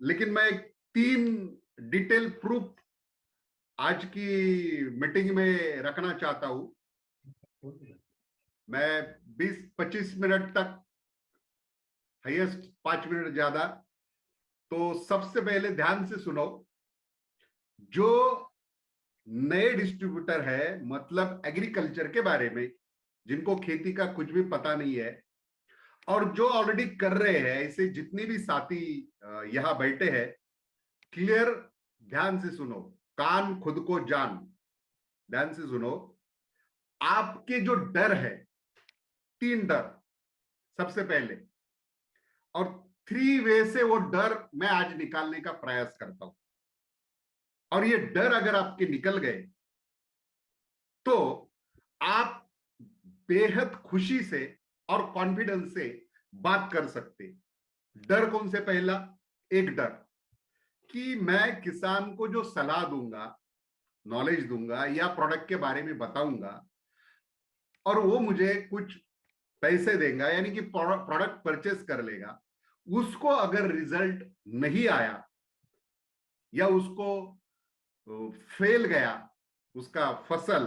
लेकिन मैं 3 detail proof आज की मीटिंग में रखना चाहता हूं। मैं 20-25 मिनट तक, हाईएस्ट 5 मिनट ज्यादा। तो सबसे पहले ध्यान से सुनो। जो नए डिस्ट्रीब्यूटर है, मतलब एग्रीकल्चर के बारे में, जिनको खेती का कुछ भी पता नहीं है, और जो ऑलरेडी कर रहे हैं, ऐसे जितने भी साथी यहां बैठे हैं, क्लियर ध्यान से सुनो। कान खुद को जान, ध्यान से सुनो। आपके जो डर है, 3 डर सबसे पहले, और 3 वे से वो डर मैं आज निकालने का प्रयास करता हूं। और ये डर अगर आपके निकल गए तो आप बेहद खुशी से और कॉन्फिडेंस से बात कर सकते। डर कौन से? पहला एक डर कि मैं किसान को जो सलाह दूंगा, नॉलेज दूंगा या प्रोडक्ट के बारे में बताऊंगा, और वो मुझे कुछ पैसे देगा, यानी कि प्रोडक्ट परचेस कर लेगा, उसको अगर रिजल्ट नहीं आया या उसको फेल गया उसका फसल,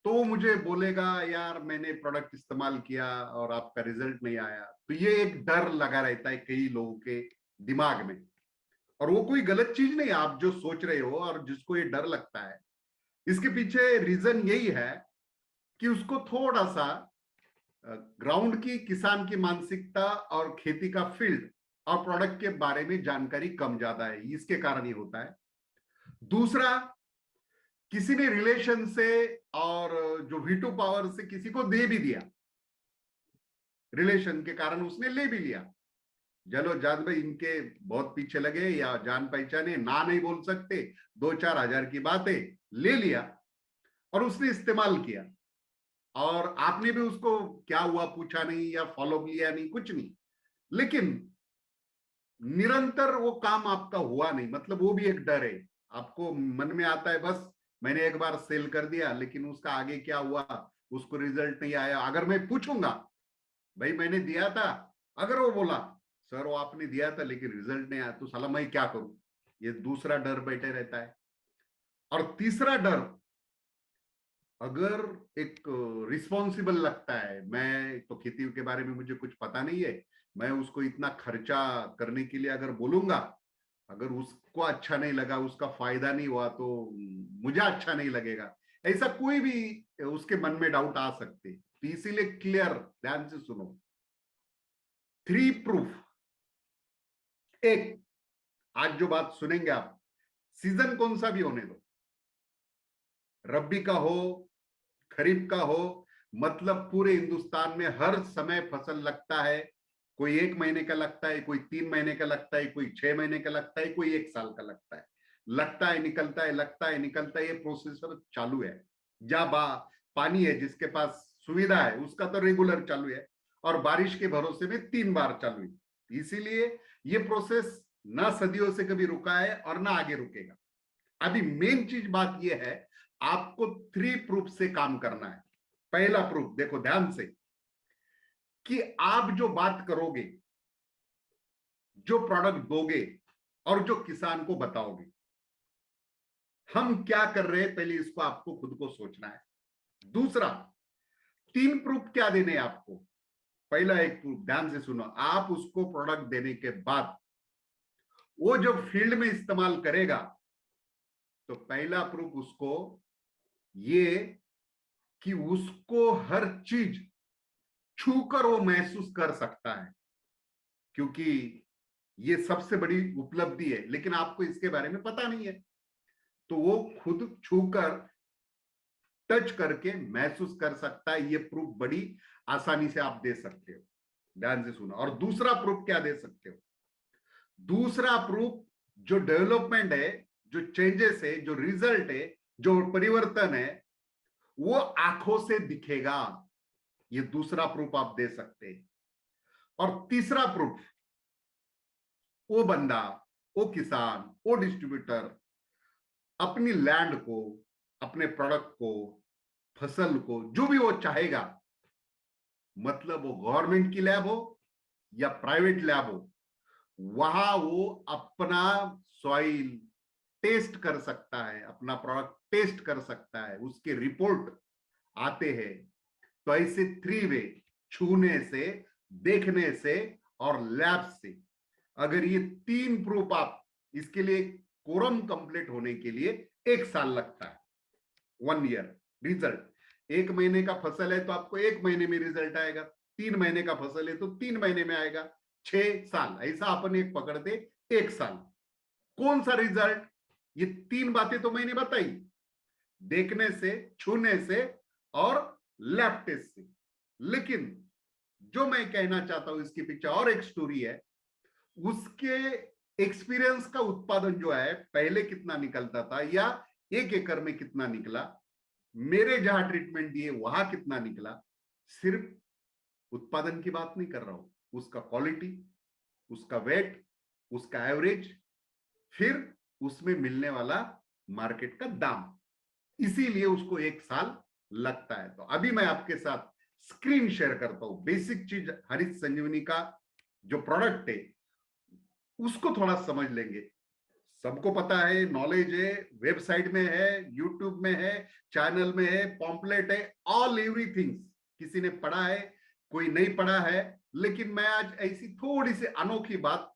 तो वो मुझे बोलेगा यार मैंने प्रोडक्ट इस्तेमाल किया और आपका रिजल्ट नहीं आया। तो ये एक डर लगा रहता है कई लोगों के दिमाग में। और वो कोई गलत चीज नहीं है, आप जो सोच रहे हो और जिसको ये डर लगता है, इसके पीछे रीजन यही है कि उसको थोड़ा सा ग्राउंड की, किसान की मानसिकता और खेती का फील्ड और प्रोडक्ट के बारे में जानकारी कम ज्यादा है, इसके कारण ये होता है। दूसरा, किसी ने रिलेशन से और जो वीटो पावर से किसी को दे भी दिया, रिलेशन के कारण उसने ले भी लिया। चलो जान भाई इनके बहुत पीछे लगे या जान पहचाने, ना नहीं बोल सकते, 2-4 हजार की बातें ले लिया और उसने इस्तेमाल किया, और आपने भी उसको क्या हुआ पूछा नहीं या फॉलो लिया नहीं, कुछ नहीं। लेकिन निरंतर वो काम आपका हुआ नहीं, मतलब वो भी एक डर है। आपको मन में आता है बस मैंने एक बार सेल कर दिया, लेकिन उसका आगे क्या हुआ, उसको रिजल्ट नहीं आया। अगर मैं पूछूंगा भाई मैंने दिया था, अगर वो बोला सर वो आपने दिया था लेकिन रिजल्ट नहीं आया, तो साला मैं क्या करूं? ये दूसरा डर बैठे रहता है। और तीसरा डर, अगर एक रिस्पॉन्सिबल लगता है, मैं तो खेती के बारे में मुझे कुछ पता नहीं है, मैं उसको इतना खर्चा करने के लिए अगर बोलूंगा, अगर उसको अच्छा नहीं लगा, उसका फायदा नहीं हुआ, तो मुझे अच्छा नहीं लगेगा। ऐसा कोई भी उसके मन में डाउट आ सकते। तो इसीलिए क्लियर ध्यान से सुनो। 3 प्रूफ। एक, आज जो बात सुनेंगे आप, सीजन कौन सा भी होने दो, रब्बी का हो, खरीफ का हो, मतलब पूरे हिंदुस्तान में हर समय फसल लगता है। कोई 1 महीने का लगता है, कोई 3 महीने का लगता है, कोई 6 महीने का लगता है, कोई 1 साल का लगता है। लगता है निकलता है, लगता है निकलता है, ये प्रोसेसर चालू है। जहां पानी है, जिसके पास सुविधा है, उसका तो रेगुलर चालू है, और बारिश के भरोसे में 3 बार चालू है। इसीलिए ये प्रोसेस ना सदियों से कभी रुका है और ना आगे रुकेगा। अभी मेन चीज बात यह है, आपको 3 प्रूफ से काम करना है। पहला प्रूफ देखो ध्यान से, कि आप जो बात करोगे, जो प्रोडक्ट दोगे, और जो किसान को बताओगे, हम क्या कर रहे हैं, पहले इसको आपको खुद को सोचना है। दूसरा, 3 प्रूफ क्या देने हैं आपको। पहला एक प्रूफ ध्यान से सुनो, आप उसको प्रोडक्ट देने के बाद वो जो फील्ड में इस्तेमाल करेगा, तो पहला प्रूफ उसको ये कि उसको हर चीज छूकर वो महसूस कर सकता है, क्योंकि ये सबसे बड़ी उपलब्धि है, लेकिन आपको इसके बारे में पता नहीं है। तो वो खुद छूकर, टच करके महसूस कर सकता है। ये प्रूफ बड़ी आसानी से आप दे सकते हो। ध्यान से सुनो। और दूसरा प्रूफ क्या दे सकते हो? दूसरा प्रूफ, जो डेवलपमेंट है, जो चेंजेस है, जो रिजल्ट है, जो परिवर्तन है, वो आंखों से दिखेगा। ये दूसरा प्रूफ आप दे सकते हैं। और तीसरा प्रूफ, वो बंदा, वो किसान, वो डिस्ट्रीब्यूटर अपनी लैंड को, अपने प्रोडक्ट को, फसल को, जो भी वो चाहेगा, मतलब वो गवर्नमेंट की लैब हो या प्राइवेट लैब हो, वहां वो अपना सॉइल टेस्ट कर सकता है, अपना प्रोडक्ट टेस्ट कर सकता है, उसके रिपोर्ट आते हैं। तो ऐसे 3 वे, छूने से, देखने से और लैब से, अगर ये 3 प्रूफ आप, इसके लिए कोरम कंप्लीट होने के लिए 1 साल लगता है, 1 ईयर। रिजल्ट 1 महीने का फसल है तो आपको 1 महीने में रिजल्ट आएगा, 3 महीने का फसल है तो 3 महीने में आएगा, 6 साल, ऐसा अपन एक पकड़ते 1 साल। कौन सा रिजल्ट? ये 3 बातें तो मैंने बताई, देखने से, छूने से और लैब टेस्ट से। लेकिन जो मैं कहना चाहता हूं इसके पीछे और एक स्टोरी है। उसके एक्सपीरियंस का उत्पादन जो है, पहले कितना निकलता था या 1 एकड़ में कितना निकला, मेरे जहां ट्रीटमेंट दिए वहां कितना निकला, सिर्फ उत्पादन की बात नहीं कर रहा हूं, उसका क्वालिटी, उसका वेट, उसका एवरेज, फिर उसमें मिलने वाला मार्केट का दाम, इसीलिए उसको 1 साल लगता है। तो अभी मैं आपके साथ स्क्रीन शेयर करता हूं, बेसिक चीज हरित संजीवनी का जो प्रोडक्ट है उसको थोड़ा समझ लेंगे। सबको पता है, नॉलेज है, वेबसाइट में है, यूट्यूब में है, चैनल में है, पॉम्पलेट है, ऑल एवरीथिंग किसी ने पढ़ा है, कोई नहीं पढ़ा है। लेकिन मैं आज ऐसी थोड़ी सी अनोखी बात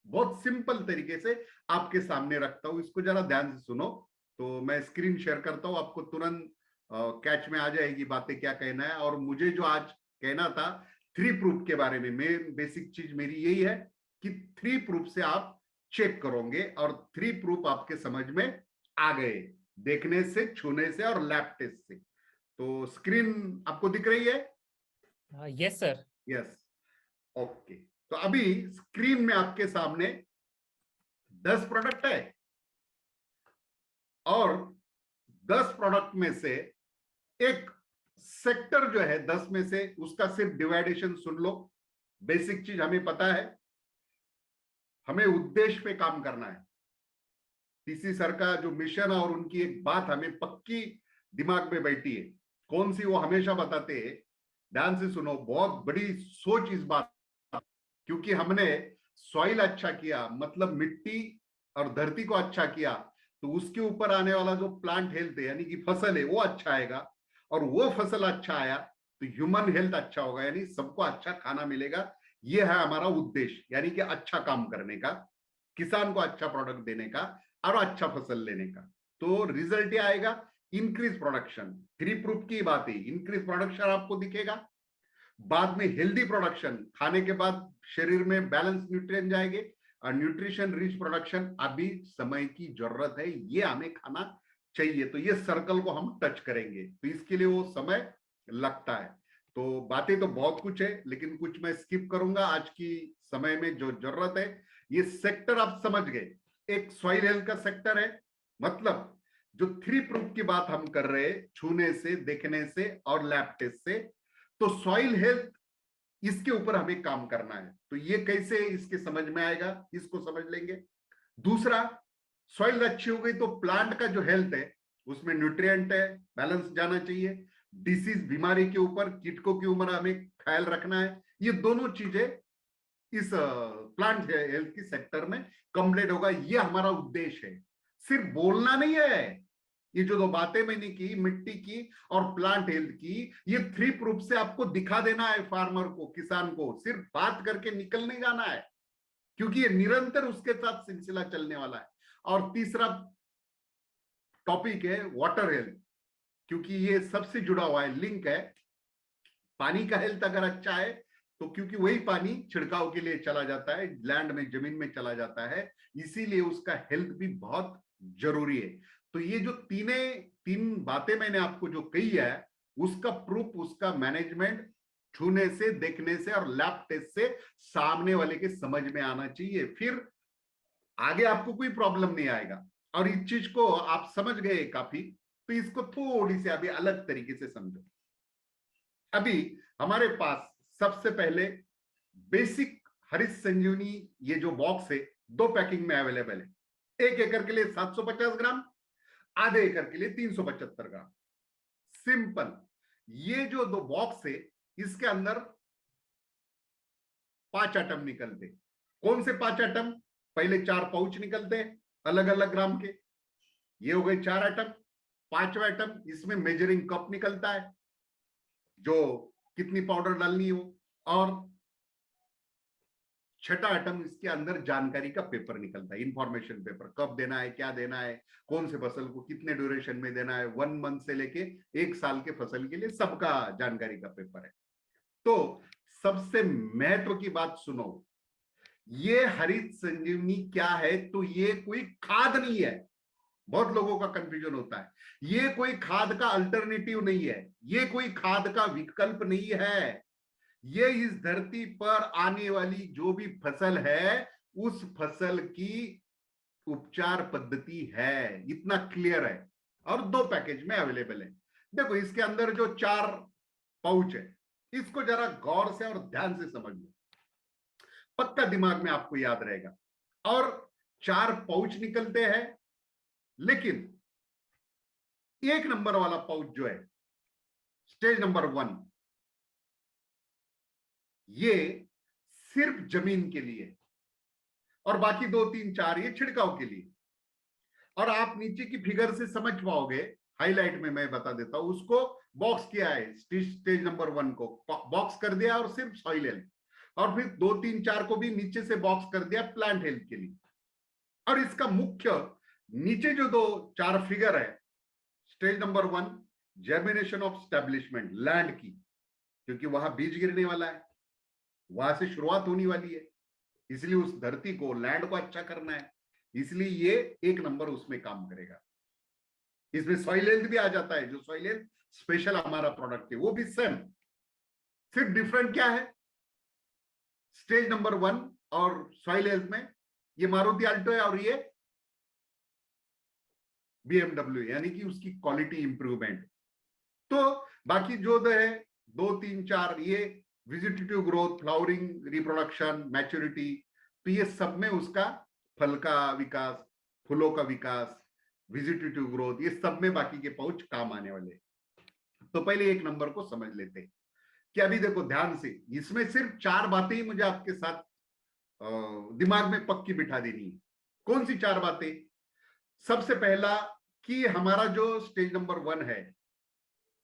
बहुत सिंपल तरीके से आपके सामने रखता हूं, इसको जरा ध्यान से सुनो। तो मैं स्क्रीन शेयर करता हूं, आपको तुरंत कैच में आ जाएगी बातें क्या कहना है। और मुझे जो आज कहना था 3 प्रूफ के बारे में, मेन बेसिक चीज मेरी यही है कि 3 प्रूफ से आप चेक करोगे और 3 प्रूफ आपके समझ में आ गए, देखने से, छूने से और लैब टेस्ट से। तो स्क्रीन आपको दिख रही है? Yes sir. Yes, okay. तो अभी स्क्रीन में आपके सामने 10 प्रोडक्ट है और 10 प्रोडक्ट में से एक सेक्टर जो है 10 में से, उसका सिर्फ डिवाइडेशन सुन लो। बेसिक चीज हमें पता है, हमें उद्देश्य पे काम करना है। टीसी सर का जो मिशन है और उनकी एक बात हमें पक्की दिमाग में बैठी है, कौन सी? वो हमेशा बताते हैं, ध्यान से सुनो, बहुत बड़ी सोच इस बात, क्योंकि हमने सॉइल अच्छा किया, मतलब मिट्टी और धरती को अच्छा किया, तो उसके ऊपर आने वाला जो प्लांट हेल्थ है यानी कि फसल है वो अच्छा आएगा, और वो फसल अच्छा आया तो ह्यूमन हेल्थ अच्छा होगा, यानी सबको अच्छा खाना मिलेगा। ये है हमारा उद्देश्य, यानी कि अच्छा काम करने का, किसान को अच्छा प्रोडक्ट देने का और अच्छा फसल लेने का। तो रिजल्ट ये आएगा, इंक्रीज प्रोडक्शन। 3 प्रूफ की बात है, इंक्रीज प्रोडक्शन आपको दिखेगा, बाद में हेल्दी प्रोडक्शन, खाने के बाद शरीर में बैलेंस न्यूट्रिएंट जाएंगे, और न्यूट्रिशन रिच प्रोडक्शन। अभी समय की जरूरत है, ये हमें खाना चाहिए, तो ये सर्कल को हम टच करेंगे, तो इसके लिए वो समय लगता है। तो बातें तो बहुत कुछ है, लेकिन कुछ मैं स्किप करूंगा आज की समय में, जो जरूरत है। ये सेक्टर आप समझ गए, एक सॉइल हेल्थ का सेक्टर है, मतलब जो 3 प्रूफ की बात हम कर रहे हैं, छूने से, देखने से और लैब टेस्ट से, तो सॉइल हेल्थ, इसके ऊपर हमें काम करना है। तो ये कैसे इसके समझ में आएगा, इसको समझ लेंगे। दूसरा, सॉइल अच्छी हो गई तो प्लांट का जो हेल्थ है उसमें न्यूट्रिएंट है, बैलेंस जाना चाहिए। डिसीज, बीमारी के ऊपर, कीटकों की उम्र हमें ख्याल रखना है। ये दोनों चीजें इस प्लांट हेल्थ की सेक्टर में कंप्लीट होगा, ये हमारा उद्देश्य है। सिर्फ बोलना नहीं है, ये जो 2 बातें मैंने की, मिट्टी की और प्लांट हेल्थ की, ये 3 प्रूफ से आपको दिखा देना है फार्मर को, किसान को, सिर्फ बात करके निकल नहीं जाना है, क्योंकि ये निरंतर उसके साथ सिलसिला चलने वाला है। और तीसरा टॉपिक है वाटर हेल्थ, क्योंकि ये सबसे जुड़ा हुआ है, लिंक है। पानी का हेल्थ अगर अच्छा है तो, क्योंकि वही पानी छिड़काव के लिए चला जाता है, लैंड में, जमीन में चला जाता है, इसीलिए उसका हेल्थ भी बहुत जरूरी है। तो ये जो 3 बातें मैंने आपको जो कही है, उसका प्रूफ, उसका मैनेजमेंट, छूने से, देखने से और लैब टेस्ट से सामने वाले के समझ में आना चाहिए, फिर आगे आपको कोई प्रॉब्लम नहीं आएगा। और इस चीज को आप समझ गए काफी, तो इसको थोड़ी सी अभी अलग तरीके से समझो। अभी हमारे पास सबसे पहले बेसिक हरित संजीवनी, ये जो बॉक्स है 2 पैकिंग में अवेलेबल है, 1 एकड़ के लिए 750 ग्राम, आधे एकड़ के लिए 375 ग्राम। सिंपल। ये जो 2 बॉक्स है, इसके अंदर 5 आइटम निकलते, कौन से 5 आइटम? पहले 4 पाउच निकलते हैं अलग अलग ग्राम के, ये हो गए 4 आइटम। 5वां आइटम, इसमें मेजरिंग कप निकलता है जो कितनी पाउडर डालनी हो, और 6ठा आइटम, इसके अंदर जानकारी का पेपर निकलता है, इंफॉर्मेशन पेपर, कब देना है, क्या देना है, कौन से फसल को कितने ड्यूरेशन में देना है, 1 मंथ से लेके 1 साल के फसल के लिए सबका जानकारी का पेपर है। तो सबसे महत्व की बात सुनो, ये हरित संजीवनी क्या है? तो ये कोई खाद नहीं है। बहुत लोगों का कंफ्यूजन होता है, ये कोई खाद का अल्टरनेटिव नहीं है, ये कोई खाद का विकल्प नहीं है। ये इस धरती पर आने वाली जो भी फसल है उस फसल की उपचार पद्धति है, इतना क्लियर है, और 2 पैकेज में अवेलेबल है। देखो इसके अंदर जो 4 पाउच है, इसको जरा गौर से और ध्यान से समझ लो, पक्का दिमाग में आपको याद रहेगा। और 4 पाउच निकलते हैं, लेकिन 1 नंबर वाला पाउच जो है, स्टेज नंबर 1, ये सिर्फ जमीन के लिए, और बाकी 2 3 4 ये छिड़काव के लिए। और आप नीचे की फिगर से समझ पाओगे, हाईलाइट में मैं बता देता हूं, उसको बॉक्स किया है, स्टेज नंबर 1 को बॉक्स कर दिया, और सिर्फ सॉइल हेल्थ, और फिर 2 3 4 को भी नीचे से बॉक्स कर दिया प्लांट हेल्थ के लिए। और इसका मुख्य नीचे जो 2 4 फिगर है, stage number 1 germination of establishment, land की, क्योंकि वहां बीज गिरने वाला है, वहां से शुरुआत होने वाली है, इसलिए उस धरती को, लैंड को अच्छा करना है, इसलिए ये 1 नंबर उसमें काम करेगा। इसमें सॉइल हेल्थ भी आ जाता है, जो सॉइल हेल्थ स्पेशल हमारा प्रोडक्ट है, वो भी सेम, सिर्फ डिफरेंट क्या है, स्टेज नंबर 1 और सॉइल हेल्थ में ये मारुति अल्टो है, और ये BMW, यानी कि उसकी क्वालिटी इंप्रूवमेंट। तो बाकी जो है 2 3 4, ये vegetative growth, flowering, reproduction, maturity, तो ये सब में उसका फल का विकास, फूलों का विकास, विजिटेटिव ग्रोथ, ये सब में बाकी के पाउच काम आने वाले। तो पहले 1 नंबर को समझ लेते हैं कि अभी देखो ध्यान से, इसमें सिर्फ 4 बातें ही मुझे आपके साथ दिमाग में पक्की बिठा देनी है। कौन सी 4 बातें? सबसे पहला कि हमारा जो स्टेज नंबर 1 है,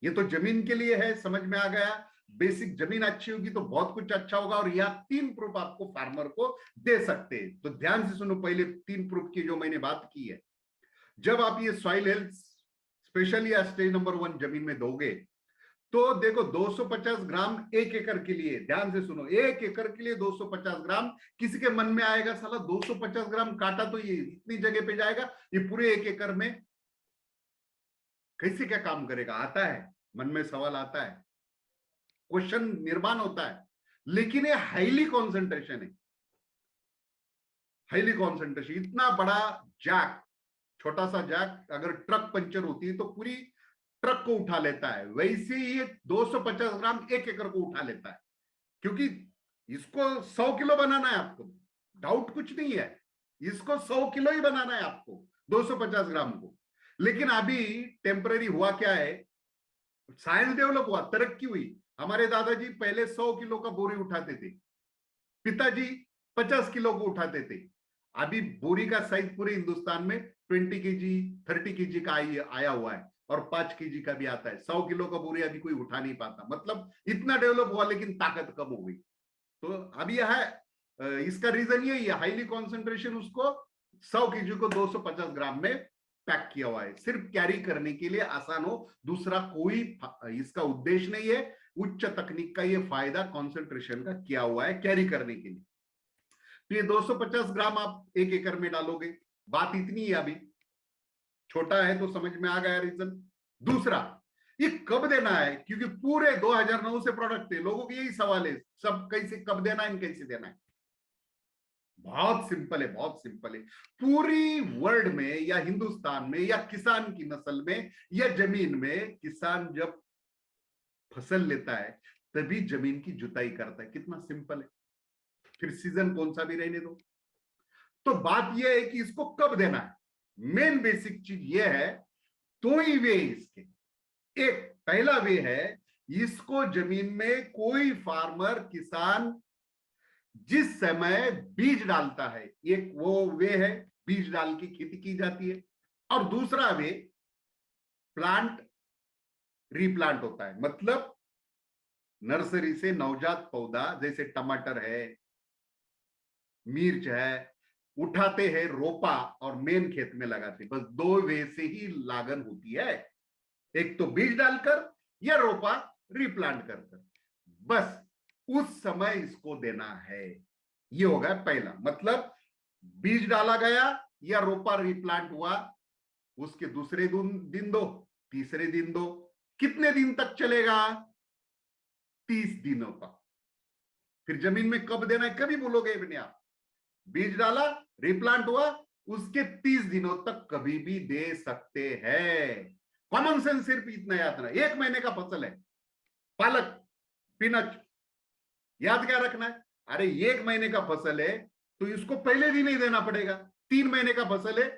ये तो जमीन के लिए है, समझ में आ गया। बेसिक जमीन अच्छी होगी तो बहुत कुछ अच्छा होगा, और यह 3 प्रूफ आपको फार्मर को दे सकते हैं। तो ध्यान से सुनो, पहले 3 प्रूफ की जो मैंने बात की है, जब आप ये सॉइल हेल्थ स्पेशली या स्टेज नंबर 1 जमीन में दोगे, तो देखो 250 ग्राम 1 एकड़ के लिए, ध्यान से सुनो, 1 एकड़ के लिए 250 ग्राम। किसी के मन में आएगा साला 250 ग्राम काटा तो ये इतनी जगह पे जाएगा, ये पूरे 1 एकड़ में कैसे क्या काम करेगा? आता है, मन में सवाल आता है, क्वेश्चन निर्माण होता है। लेकिन ये हाईली कॉन्सेंट्रेशन है, हाईली कॉन्सेंट्रेशन। इतना बड़ा जैक, छोटा सा जैक अगर ट्रक पंचर होती है तो पूरी ट्रक को उठा लेता है, वैसे ही ये 250 ग्राम 1 एकड़ को उठा लेता है, क्योंकि इसको 100 किलो बनाना है आपको, डाउट कुछ नहीं है, इसको 100 किलो ही बनाना है आपको, 250 ग्राम को। लेकिन अभी टेम्पररी हुआ क्या है, साइंस डेवलप हुआ, तरक्की हुई। हमारे दादाजी पहले 100 किलो का बोरी उठाते थे, पिताजी 50 किलो को उठाते थे। अभी बोरी का साइज पूरे हिंदुस्तान में 20 केजी 30 केजी का आया हुआ है, और 5 केजी का भी आता है। 100 किलो का बोरी अभी कोई उठा नहीं पाता, मतलब इतना डेवलप हुआ, लेकिन ताकत कम हो गई। तो अभी यह है, इसका रीजन यही है, हाईली कॉन्सेंट्रेशन, उसको 100 केजी को 250 ग्राम में पैक किया हुआ है, सिर्फ कैरी करने के लिए आसान हो, दूसरा कोई इसका उद्देश्य नहीं है। उच्च तकनीक का ये फायदा कॉन्सेंट्रेशन का किया हुआ है कैरी करने के लिए। तो ये 250 ग्राम आप 1 एकड़ में डालोगे, बात इतनी है। अभी छोटा है तो समझ में आ गया रीजन। दूसरा, ये कब देना है, क्योंकि पूरे 2009 से प्रोडक्ट है, लोगों के यही सवाल है, सब कैसे, कब देना है, कैसे देना है। बहुत सिंपल है, बहुत सिंपल है। पूरी वर्ल्ड में या हिंदुस्तान में या किसान की नस्ल में या जमीन में, किसान जब फसल लेता है तभी जमीन की जुताई करता है, कितना सिंपल है। फिर सीजन कौन सा भी रहने दो। तो बात यह है कि इसको कब देना है, मेन बेसिक चीज यह है। 2 ही वे इसके, एक पहला वे है, इसको जमीन में कोई फार्मर, किसान जिस समय बीज डालता है, एक वो वे है बीज डाल की खेती की जाती है, और दूसरा वे प्लांट रीप्लांट होता है। मतलब नर्सरी से नवजात पौधा जैसे टमाटर है, मिर्च है, उठाते हैं रोपा और मेन खेत में लगाते, बस दो वे से ही लागन होती है, एक तो बीज डालकर या रोपा रीप्लांट कर कर, बस उस समय इसको देना है। ये होगा पहला, मतलब बीज डाला गया या रोपा रीप्लांट हुआ, उसके दूसरे दिन दो, तीसरे दिन दो, कितने दिन तक चलेगा? 30 दिनों का। फिर जमीन में कब देना है कभी बोलोगे भी नहीं आप। बीज डाला, रिप्लांट हुआ, उसके 30 दिनों तक कभी भी दे सकते हैं। कॉमन सेंस सिर्फ इतना याद रखना, 1 महीने का फसल है पालक, पिनच, याद क्या रखना है? अरे 1 महीने का फसल है तो इसको पहले दिन ही देना पड़ेगा। 3 महीने का फसल है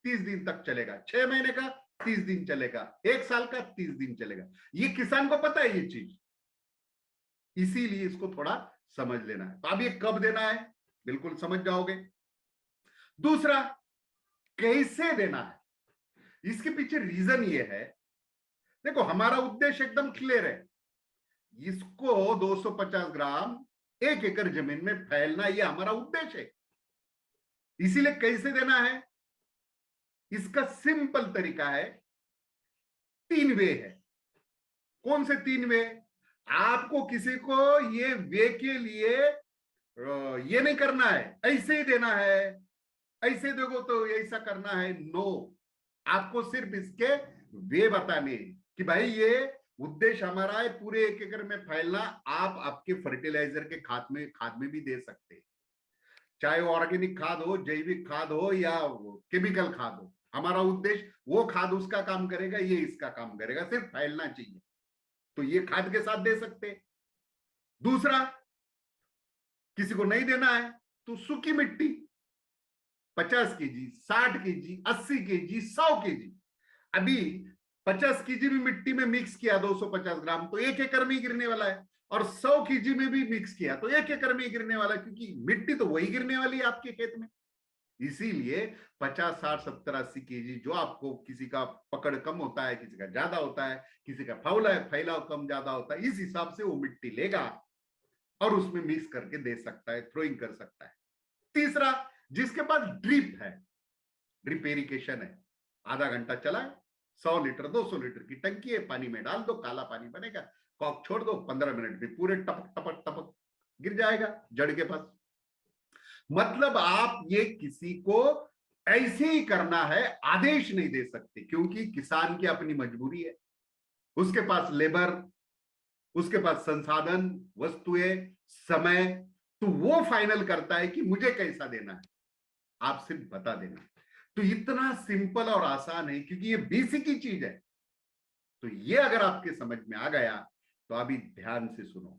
30 दिन तक चलेगा, 6 महीने का 30 दिन चलेगा, 1 साल का 30 दिन चलेगा। ये किसान को पता है ये चीज, इसीलिए इसको थोड़ा समझ लेना है। तो अब ये कब देना है बिल्कुल समझ जाओगे। दूसरा, कैसे देना है, इसके पीछे रीजन ये है, देखो हमारा उद्देश्य एकदम क्लियर है, इसको 250 ग्राम 1 एकड़ जमीन में फैलना, ये हमारा उद्देश्य है। इसीलिए कैसे देना है, इसका सिंपल तरीका है, 3 वे है। कौन से 3 वे? आपको किसी को ये वे के लिए ये नहीं करना है ऐसे ही देना है, ऐसे देखो तो ऐसा करना है, नो। आपको सिर्फ इसके वे बताने हैं कि भाई ये उद्देश्य हमारा है पूरे 1 एकड़ में फैलना। आप आपके फर्टिलाइजर के खाद में भी दे सकते हैं, चाहे ऑर्गेनिक खाद हो, जैविक खाद हो या केमिकल खाद हो। हमारा उद्देश्य वो खाद उसका काम करेगा, ये इसका काम करेगा, सिर्फ फैलना चाहिए, तो ये खाद के साथ दे सकते हैं। दूसरा, किसी को नहीं देना है तो सूखी मिट्टी 50 केजी, 60 केजी, 80 केजी, 100 केजी। अभी 50 केजी भी मिट्टी में मिक्स किया 250 ग्राम तो 1 एकड़ में ही गिरने वाला है, और 100 केजी में भी मिक्स किया तो 1 एकड़ में ही गिरने वाला है, क्योंकि मिट्टी तो वही गिरने वाली है आपके खेत में। इसीलिए 50, 60, 70, 80 केजी जो आपको, किसी का पकड़ कम होता है, किसी का ज्यादा होता है, किसी का फैलाव कम ज्यादा होता है, इस हिसाब से वो मिट्टी लेगा और उसमें मिक्स करके दे सकता है, थ्रोइंग कर सकता है। तीसरा, जिसके पास ड्रिप है, ड्रिप इरिगेशन है, आधा घंटा चलाए, 100 लीटर 200 लीटर की टंकी है, पानी में डाल दो, काला पानी बनेगा, कॉक छोड़ दो, 15 मिनट में पूरे टपक टपक टपक गिर जाएगा जड़ के पास। मतलब आप ये किसी को ऐसे ही करना है आदेश नहीं दे सकते, क्योंकि किसान की अपनी मजबूरी है, उसके पास लेबर, उसके पास संसाधन, वस्तुएं, समय, तो वो फाइनल करता है कि मुझे कैसा देना है, आप सिर्फ बता देना। तो इतना सिंपल और आसान है, क्योंकि ये बेसिक ही चीज है। तो ये अगर आपके समझ में आ गया तो अभी ध्यान से सुनो,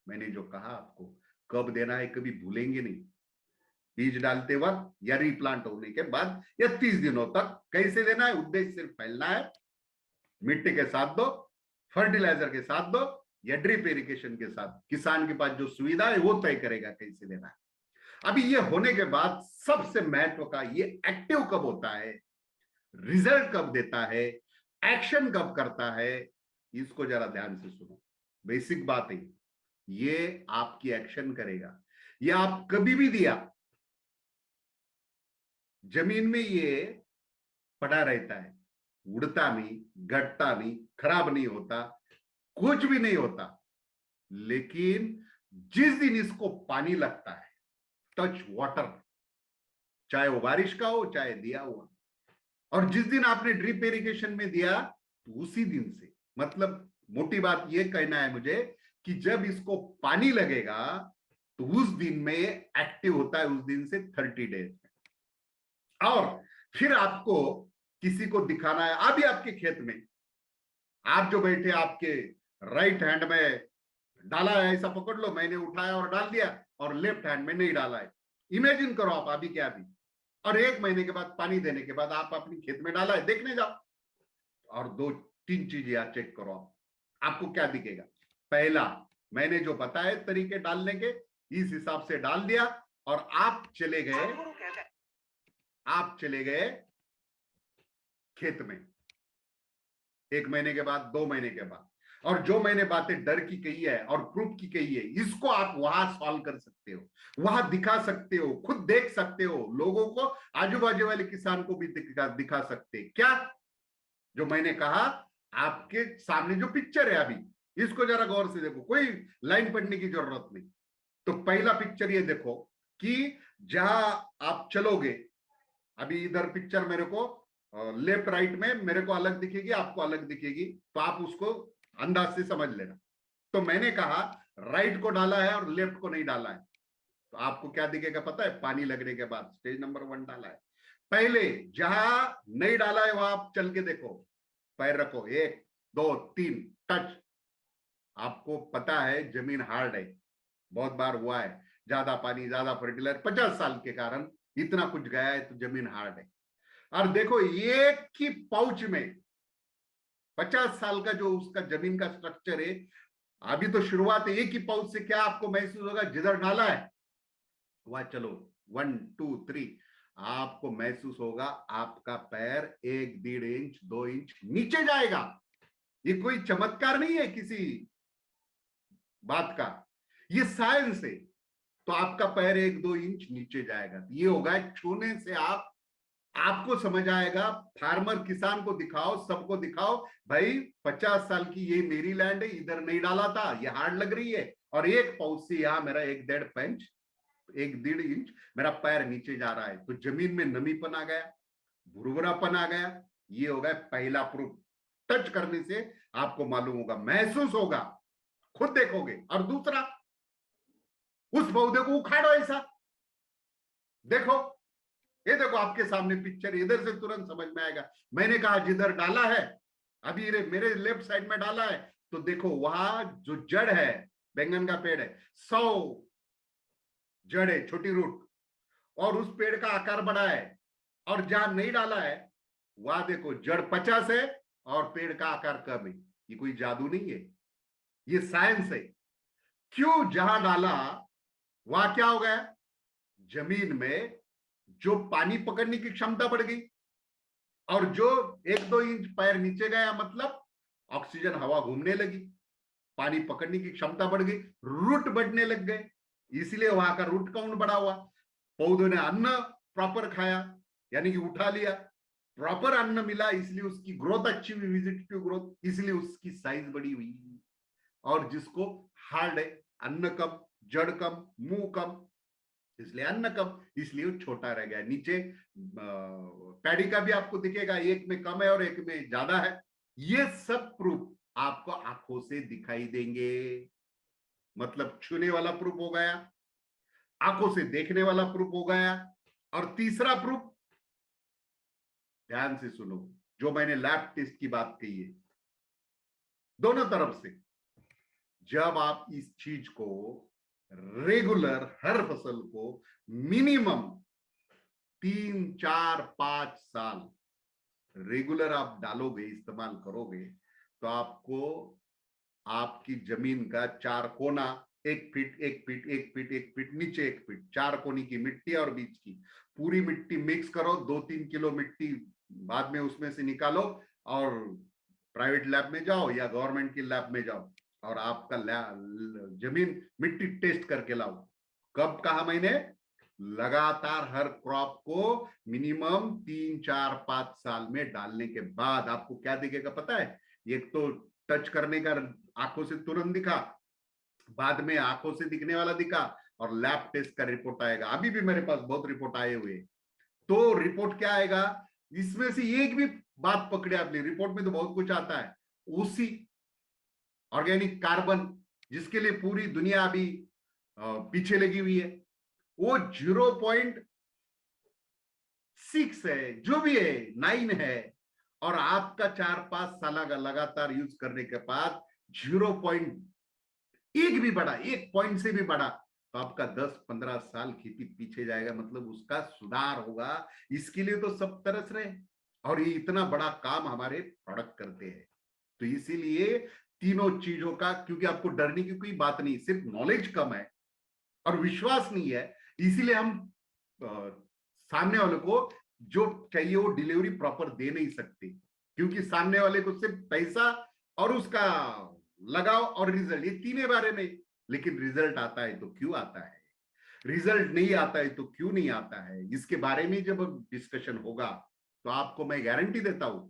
मैंने जो कहा आपको कब देना है कभी भूलेंगे नहीं, बीज डालते वक्त या रीप्लांट होने के बाद या 30 दिनों तक। कैसे देना है, उद्देश्य सिर्फ फैलना है, मिट्टी के साथ दो, फर्टिलाइजर के साथ दो या ड्रिप इरिगेशन के साथ, किसान के पास जो सुविधा है वो तय करेगा कैसे देना है। अभी ये होने के बाद सबसे महत्व का, ये एक्टिव कब होता है, रिजल्ट कब देता है, एक्शन कब करता है, इसको जरा ध्यान से सुनो। बेसिक बात है, ये आपकी एक्शन करेगा। ये आप कभी भी दिया, जमीन में ये पड़ा रहता है, उड़ता नहीं, घटता नहीं, खराब नहीं होता, कुछ भी नहीं होता। लेकिन जिस दिन इसको पानी लगता है, टच वाटर, चाहे वो बारिश का हो चाहे दिया हुआ, और जिस दिन आपने ड्रिप इरिगेशन में दिया तो उसी दिन से, मतलब मोटी बात ये कहना है मुझे कि जब इसको पानी लगेगा तो उस दिन में एक्टिव होता है, उस दिन से 30 डेज में। और फिर आपको किसी को दिखाना है, अभी आपके खेत में आप जो बैठे, आपके राइट हैंड में डाला है, ऐसा पकड़ लो, मैंने उठाया और डाल दिया, और लेफ्ट हैंड में नहीं डाला है। इमेजिन करो आप अभी क्या अभी, और 1 महीने के बाद पानी देने के बाद आप अपने खेत में डाला है, देखने जाओ और 2-3 चीजें आप चेक करो, आपको क्या दिखेगा। पहला, मैंने जो बताए तरीके डालने के, इस हिसाब से डाल दिया और आप चले गए खेत में 1 महीने के बाद, 2 महीने के बाद। और जो मैंने बातें डर की कही है और प्रूफ की कही है, इसको आप वहां सॉल्व कर सकते हो, वहां दिखा सकते हो, खुद देख सकते हो, लोगों को, आजू बाजू वाले किसान को भी दिखा सकते। क्या जो मैंने कहा, आपके सामने जो पिक्चर है अभी, इसको जरा गौर से देखो, कोई लाइन पढ़ने की जरूरत नहीं। तो पहला पिक्चर ये देखो कि जहां आप चलोगे, अभी इधर पिक्चर मेरे को लेफ्ट राइट में मेरे को अलग दिखेगी, आपको अलग दिखेगी, तो आप उसको अंदाज से समझ लेना। तो मैंने कहा राइट को डाला है और लेफ्ट को नहीं डाला है, तो आपको क्या दिखेगा पता है? पानी लगने के बाद स्टेज नंबर 1 डाला है। पहले जहां नहीं डाला है वहां आप चल के देखो, पैर रखो, 1 2 3 टच। आपको पता है जमीन हार्ड है, बहुत बार हुआ है, ज्यादा पानी, ज्यादा फर्टिलाइजर, 50 साल के कारण इतना कुछ गया है, तो जमीन हार्ड है। और देखो एक ही पाउच में 50 साल का जो उसका जमीन का स्ट्रक्चर है, अभी तो शुरुआत है, एक ही पाउच से क्या आपको महसूस होगा? जिधर डाला है वहां चलो 1 2 3, आपको महसूस होगा आपका पैर 1 1.5 इंच 2 इंच नीचे जाएगा। ये कोई चमत्कार नहीं है किसी बात का, ये साइंस है। तो आपका पैर 1 2 इंच नीचे जाएगा, ये होगा छूने से आपको समझ आएगा। फार्मर किसान को दिखाओ, सबको दिखाओ, भाई 50 साल की ये मेरी लैंड है, इधर नहीं डाला था, ये हार्ड लग रही है, और एक पाउच से यहां मेरा 1 1.5 इंच मेरा पैर नीचे जा रहा है, तो जमीन में नमीपन आ गया, भुरभुरापन आ गया। ये होगा पहला प्रूफ। टच करने से आपको मालूम होगा, महसूस होगा, खुद देखोगे। और दूसरा, उस पौधे को उखाड़ो, ऐसा देखो, ये देखो आपके सामने पिक्चर, इधर से तुरंत समझ में आएगा। मैंने कहा जिधर डाला है, अभी मेरे लेफ्ट साइड में डाला है, तो देखो वहां जो जड़ है, बैंगन का पेड़ है, 100 जड़ है, छोटी रूट, और उस पेड़ का आकार बड़ा है। और जहां नहीं डाला है वहां देखो जड़ 50 है और पेड़ का आकार कम है। ये कोई जादू नहीं है, ये साइंस है। क्यों? जहां डाला वहां क्या हो गया? जमीन में जो पानी पकड़ने की क्षमता बढ़ गई, और जो 1 2 इंच पैर नीचे गया, मतलब ऑक्सीजन हवा घूमने लगी, पानी पकड़ने की क्षमता बढ़ गई, रूट बढ़ने लग गए, इसलिए वहां का रूट काउंट बढ़ा हुआ। पौधों ने अन्न प्रॉपर खाया, यानी कि उठा लिया, प्रॉपर अन्न मिला, इसलिए उसकी ग्रोथ अच्छी हुई, विजिटेटिव ग्रोथ, इसलिए उसकी साइज बड़ी हुई। और जिसको हार्ड है, अन्न कम, जड़ कम, मुंह कम, इसलिए अन्न कम, इसलिए वो छोटा रह गया। नीचे पैडी का भी आपको दिखेगा, एक में कम है और एक में ज्यादा है। ये सब प्रूफ आपको आंखों से दिखाई देंगे, मतलब छूने वाला प्रूफ हो गया, आंखों से देखने वाला प्रूफ हो गया। और तीसरा प्रूफ, ध्यान से सुनो, जो मैंने लैब टेस्ट की बात कही है, दोनों तरफ से, जब आप इस चीज को रेगुलर, हर फसल को मिनिमम 3 4 5 साल रेगुलर आप डालोगे, इस्तेमाल करोगे, तो आपको आपकी जमीन का 4 कोना, 1 फीट 1 फीट 1 फीट 1 फीट नीचे 1 फीट, 4 कोनी की मिट्टी और बीच की पूरी मिट्टी मिक्स करो, 2 3 किलो मिट्टी बाद में उसमें से निकालो, और प्राइवेट लैब में जाओ या गवर्नमेंट की लैब में जाओ, और आपका जमीन मिट्टी टेस्ट करके लाओ। कब कहा मैंने? लगातार हर क्रॉप को मिनिमम 3 4 5 साल में डालने के बाद आपको क्या दिखेगा पता है? एक तो टच करने का आंखों से तुरंत दिखा, बाद में आंखों से दिखने वाला दिखा, और लैब टेस्ट का रिपोर्ट आएगा। अभी भी मेरे पास बहुत रिपोर्ट आए हुए। तो रिपोर्ट क्या आएगा? इसमें से एक भी बात पकड़े आपने, रिपोर्ट में तो बहुत कुछ आता है, उसी ऑर्गेनिक कार्बन जिसके लिए पूरी दुनिया अभी पीछे लगी हुई है, वो 0.6 है, जो भी है 9 है, और आपका 4 5 साल का लगातार यूज करने के बाद 0.1 भी बढ़ा, 1 पॉइंट से भी बढ़ा, तो आपका 10 15 साल खेती पीछे जाएगा, मतलब उसका सुधार होगा। इसके लिए तो सब तरस रहे, और ये इतना बड़ा काम हमारे प्रोडक्ट करते हैं। तो इसीलिए तीनों चीजों का, क्योंकि आपको डरने की कोई बात नहीं, सिर्फ नॉलेज कम है और विश्वास नहीं है, इसीलिए हम सामने वाले को जो चाहिए वो डिलीवरी प्रॉपर दे नहीं सकते, क्योंकि सामने वाले को सिर्फ पैसा और उसका लगाव और रिजल्ट, ये तीनों बारे में। लेकिन रिजल्ट आता है तो क्यों आता है, रिजल्ट नहीं आता है तो क्यों नहीं आता है, इसके बारे में जब डिस्कशन होगा तो आपको मैं गारंटी देता हूं,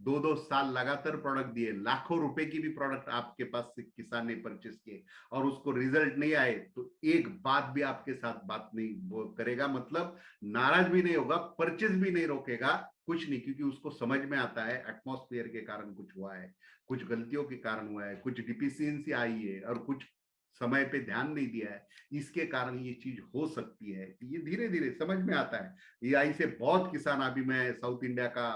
2-2 साल लगातार प्रोडक्ट दिए, लाखों रुपए की भी प्रोडक्ट आपके पास से किसान ने परचेस किए और उसको रिजल्ट नहीं आए, तो एक बात भी आपके साथ बात नहीं वो करेगा, मतलब नाराज भी नहीं होगा, परचेस भी नहीं रोकेगा, कुछ नहीं, क्योंकि उसको समझ में आता है एटमॉस्फेयर के कारण कुछ हुआ है, कुछ गलतियों के कारण हुआ है, कुछ डिफिशियंसी आई है और कुछ समय पे ध्यान नहीं दिया है, इसके कारण ये चीज हो सकती है। ये धीरे धीरे समझ में आता है। ये आई से बहुत किसान, अभी मैं साउथ इंडिया का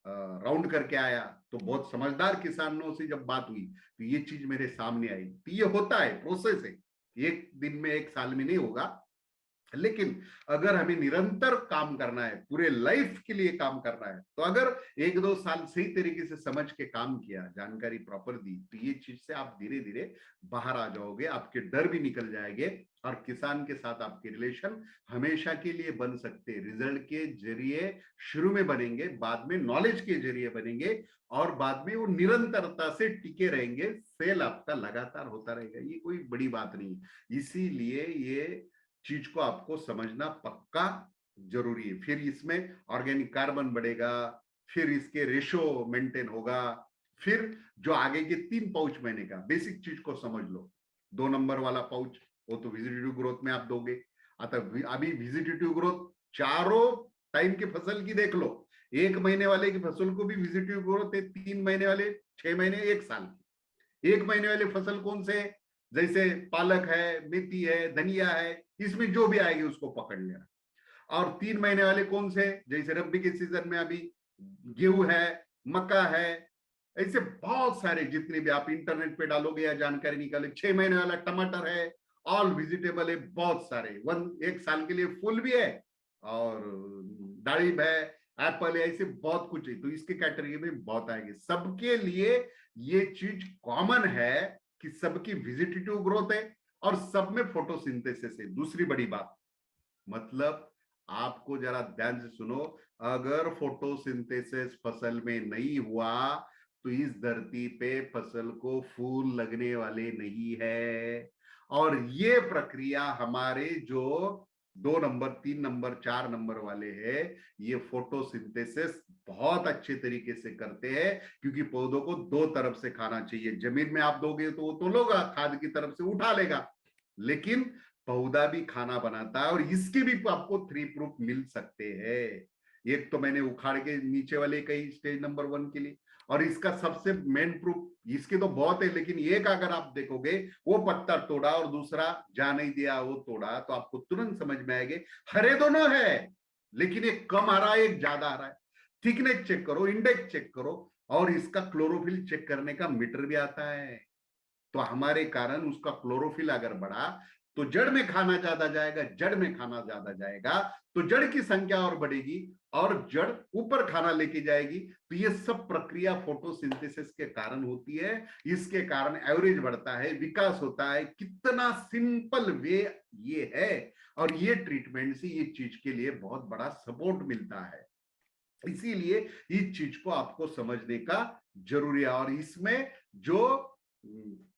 राउंड करके आया तो बहुत समझदार किसानों से जब बात हुई तो ये चीज मेरे सामने आई। तो ये होता है, प्रोसेस है, एक दिन में एक साल में नहीं होगा, लेकिन अगर हमें निरंतर काम करना है, पूरे लाइफ के लिए काम करना है, तो अगर 1-2 साल सही तरीके से समझ के काम किया, जानकारी प्रॉपर दी, तो ये चीज से आप धीरे धीरे बाहर आ जाओगे, आपके डर भी निकल जाएंगे और किसान के साथ आपके रिलेशन हमेशा के लिए बन सकते हैं। रिजल्ट के जरिए शुरू में बनेंगे, बाद में नॉलेज के जरिए बनेंगे और बाद में वो निरंतरता से टिके रहेंगे, सेल आपका लगातार होता रहेगा। ये कोई बड़ी बात नहीं। इसीलिए ये चीज को आपको समझना पक्का जरूरी है। फिर इसमें ऑर्गेनिक कार्बन बढ़ेगा, फिर इसके रेशो मेंटेन होगा, फिर जो आगे के 3 पाउच महीने का बेसिक चीज को समझ लो। 2 नंबर वाला पाउच वो तो विजिटेटिव ग्रोथ में आप दोगे। अभी विजिटेटिव ग्रोथ चारों टाइम के फसल की देख लो, 1 महीने वाले की फसल को भी विजिटेटिव ग्रोथ है, 3 महीने वाले, 6 महीने, 1 साल की। 1 महीने वाले फसल कौन से है, जैसे पालक है, मेथी है, धनिया है, इसमें जो भी आएगी उसको पकड़ लेना। और 3 महीने वाले कौन से, जैसे रब्बी के सीजन में अभी गेहूं है, मक्का है, ऐसे बहुत सारे जितने भी आप इंटरनेट पे डालोगे या जानकारी निकाले। 6 महीने वाला टमाटर है, ऑल वेजिटेबल है, बहुत सारे, 1 साल के लिए फूल भी है, और दालिम है, एप्पल है, ऐसे बहुत कुछ है। तो इसके कैटेगरी में बहुत आएंगे। सबके लिए ये चीज कॉमन है कि सबकी वेजिटेटिव ग्रोथ है और सब में फोटोसिंथेसिस है। दूसरी बड़ी बात, मतलब आपको जरा ध्यान से सुनो, अगर फोटोसिंथेसिस फसल में नहीं हुआ तो इस धरती पे फसल को फूल लगने वाले नहीं है। और ये प्रक्रिया हमारे जो 2 नंबर, 3 नंबर, 4 नंबर वाले हैं, ये फोटोसिंथेसिस बहुत अच्छे तरीके से करते हैं, क्योंकि पौधों को 2 तरफ से खाना चाहिए। जमीन में आप दोगे तो वो तो लोगा, खाद की तरफ से उठा लेगा, लेकिन पौधा भी खाना बनाता है। और इसके भी आपको 3 प्रूफ मिल सकते हैं। एक तो मैंने उखाड़ के नीचे वाले कई स्टेज नंबर 1 के लिए, और इसका सबसे मेन प्रूफ, इसके तो बहुत है, लेकिन एक अगर आप देखोगे, वो पत्ता तोड़ा और दूसरा जा नहीं दिया वो तोड़ा, तो आपको तुरंत समझ में आएगा हरे दोनों है, लेकिन एक कम आ रहा है, एक ज्यादा आ रहा है। थिकनेस चेक करो, इंडेक्स चेक करो, और इसका क्लोरोफिल चेक करने का मीटर भी आता है। तो हमारे कारण उसका क्लोरोफिल अगर बढ़ा तो जड़ में खाना ज्यादा जाएगा, जड़ में खाना ज्यादा जाएगा तो जड़ की संख्या और बढ़ेगी और जड़ ऊपर खाना लेके जाएगी। तो ये सब प्रक्रिया फोटोसिंथेसिस के कारण होती है। इसके कारण एवरेज बढ़ता है, विकास होता है। कितना सिंपल वे ये है, और ये ट्रीटमेंट से ये चीज के लिए बहुत बड़ा सपोर्ट मिलता है। इसीलिए इस चीज को आपको समझने का जरूरी है। और इसमें जो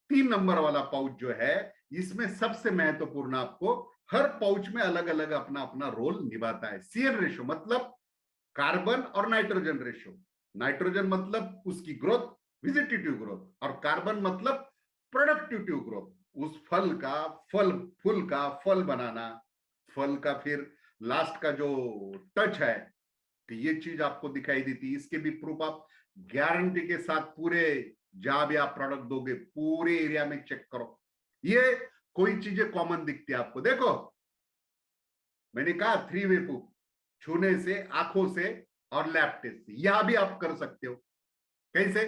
3 नंबर वाला पाउच जो है, इसमें सबसे महत्वपूर्ण, आपको हर पाउच में अलग अलग अपना अपना रोल निभाता है। सीएन रेशो मतलब कार्बन और नाइट्रोजन रेशो। नाइट्रोजन मतलब उसकी ग्रोथ, विजिटेटिव ग्रोथ, और कार्बन मतलब प्रोडक्टिव ग्रोथ, उस फल का, फूल का फल बनाना, फल का फिर लास्ट का जो टच है, तो ये चीज आपको दिखाई देती है। इसके भी प्रूफ आप गारंटी के साथ पूरे, जहां भी आप प्रोडक्ट दोगे पूरे एरिया में चेक करो। ये कोई चीजें कॉमन दिखती है आपको, देखो मैंने कहा 3 वे प्रूफ, छूने से, आंखों से और लैब टेस्ट से, यहां भी आप कर सकते हो। कैसे,